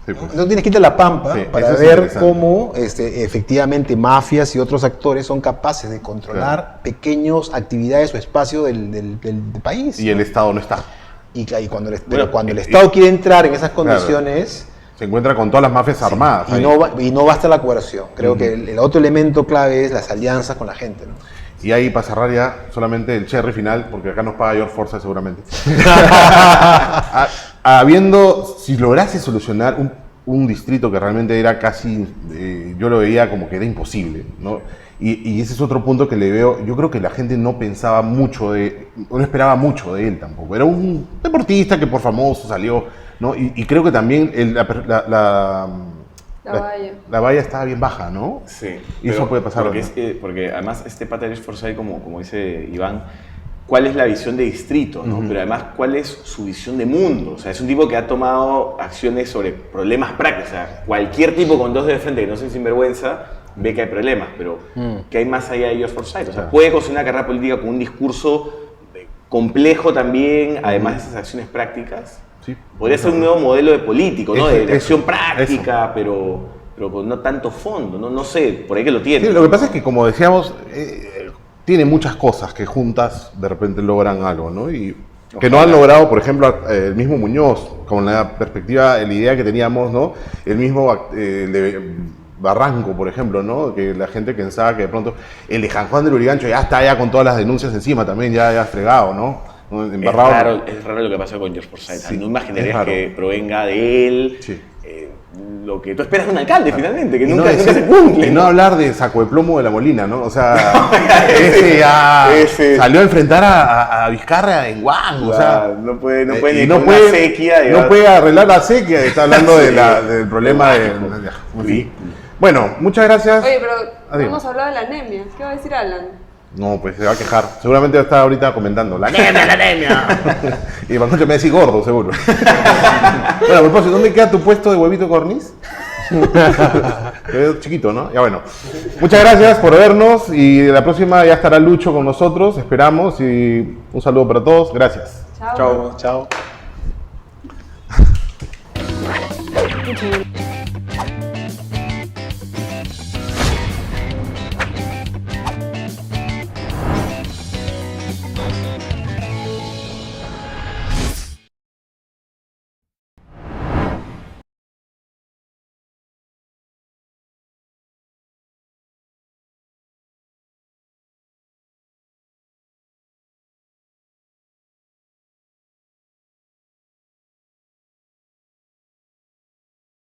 Speaker 1: Sí, pues.
Speaker 5: Entonces tienes que ir a La Pampa
Speaker 1: Sí,
Speaker 5: para
Speaker 1: eso es
Speaker 5: ver
Speaker 1: interesante.
Speaker 5: cómo efectivamente mafias y otros actores son capaces de controlar pequeñas actividades o espacios del país.
Speaker 1: Y el Estado no está.
Speaker 5: Pero cuando el
Speaker 1: y-
Speaker 5: Estado quiere entrar en esas condiciones,
Speaker 1: Se encuentra con todas las mafias armadas.
Speaker 5: y
Speaker 1: ahí.
Speaker 5: no basta la cooperación. Creo que el otro elemento clave es las alianzas con la gente, ¿no?
Speaker 1: Y ahí para cerrar ya solamente el cherry final, porque acá nos paga George Forza seguramente. Si lograse solucionar un distrito que realmente era casi, yo lo veía como que era imposible, ¿no? Y ese es otro punto que le veo, yo creo que la gente no pensaba mucho no esperaba mucho de él tampoco. Era un deportista que por famoso salió, ¿no? Y creo que también la valla estaba bien baja, ¿no?
Speaker 4: Sí.
Speaker 1: Y eso puede pasar,
Speaker 4: Porque,
Speaker 1: ¿no?
Speaker 4: porque además este pata de Forsyth, como dice Iván, ¿cuál es la visión de distrito? ¿No? Pero además, ¿cuál es su visión de mundo? O sea, es un tipo que ha tomado acciones sobre problemas prácticos. O sea, cualquier tipo con dos dedos de frente que no sea sinvergüenza ve que hay problemas, pero ¿qué hay más allá de George Forsyth? O sea, puede construir una carrera política con un discurso complejo también, además de esas acciones prácticas.
Speaker 1: Sí.
Speaker 4: Podría ser un nuevo modelo de político, ¿no? De
Speaker 1: Eso,
Speaker 4: acción práctica, pero con no tanto fondo, no sé, por ahí que lo tiene.
Speaker 1: Sí, lo que pasa es que, como decíamos, tiene muchas cosas que juntas de repente logran algo, ¿no? Y que no han logrado, por ejemplo, el mismo Muñoz, con la perspectiva, la idea que teníamos, ¿no? El mismo de Barranco, por ejemplo, ¿no? Que la gente pensaba que de pronto el de San Juan del Urigancho ya está ya con todas las denuncias encima también, ya fregado, ¿no? Embarrado.
Speaker 4: Es raro lo que pasa con George Forsyth.
Speaker 1: Sí,
Speaker 4: no
Speaker 1: es
Speaker 4: imaginarías
Speaker 1: raro.
Speaker 4: que provenga de él.
Speaker 1: Sí.
Speaker 4: Lo que tú esperas de un alcalde, finalmente, que
Speaker 1: Y no
Speaker 4: nunca
Speaker 1: decir-
Speaker 4: se cumple.
Speaker 1: y no hablar de Saco de Plomo de la Molina, ¿no? O sea, ese salió a enfrentar a Vizcarra en Guam, o sea,
Speaker 4: no puede
Speaker 1: y
Speaker 4: ni
Speaker 1: no
Speaker 4: con
Speaker 1: puede,
Speaker 4: una sequía.
Speaker 1: no puede arreglar la sequía, está hablando del problema de...
Speaker 4: Mágico.
Speaker 1: en fin. Bueno, muchas gracias.
Speaker 2: Oye, pero
Speaker 1: Adiós.
Speaker 2: hemos hablado de la anemia. ¿Qué va a decir Alan?
Speaker 1: No, pues se va a quejar. Seguramente está ahorita comentando. ¡La anemia, la anemia! Y Pancocho me va a decir gordo, seguro. Bueno, a propósito, ¿dónde queda tu puesto de huevito corniz? Te veo chiquito, ¿no? Ya bueno. Muchas gracias por vernos y la próxima ya estará Lucho con nosotros. Esperamos y un saludo para todos. Gracias.
Speaker 2: Chao.
Speaker 5: Chao.
Speaker 2: Qué chévere.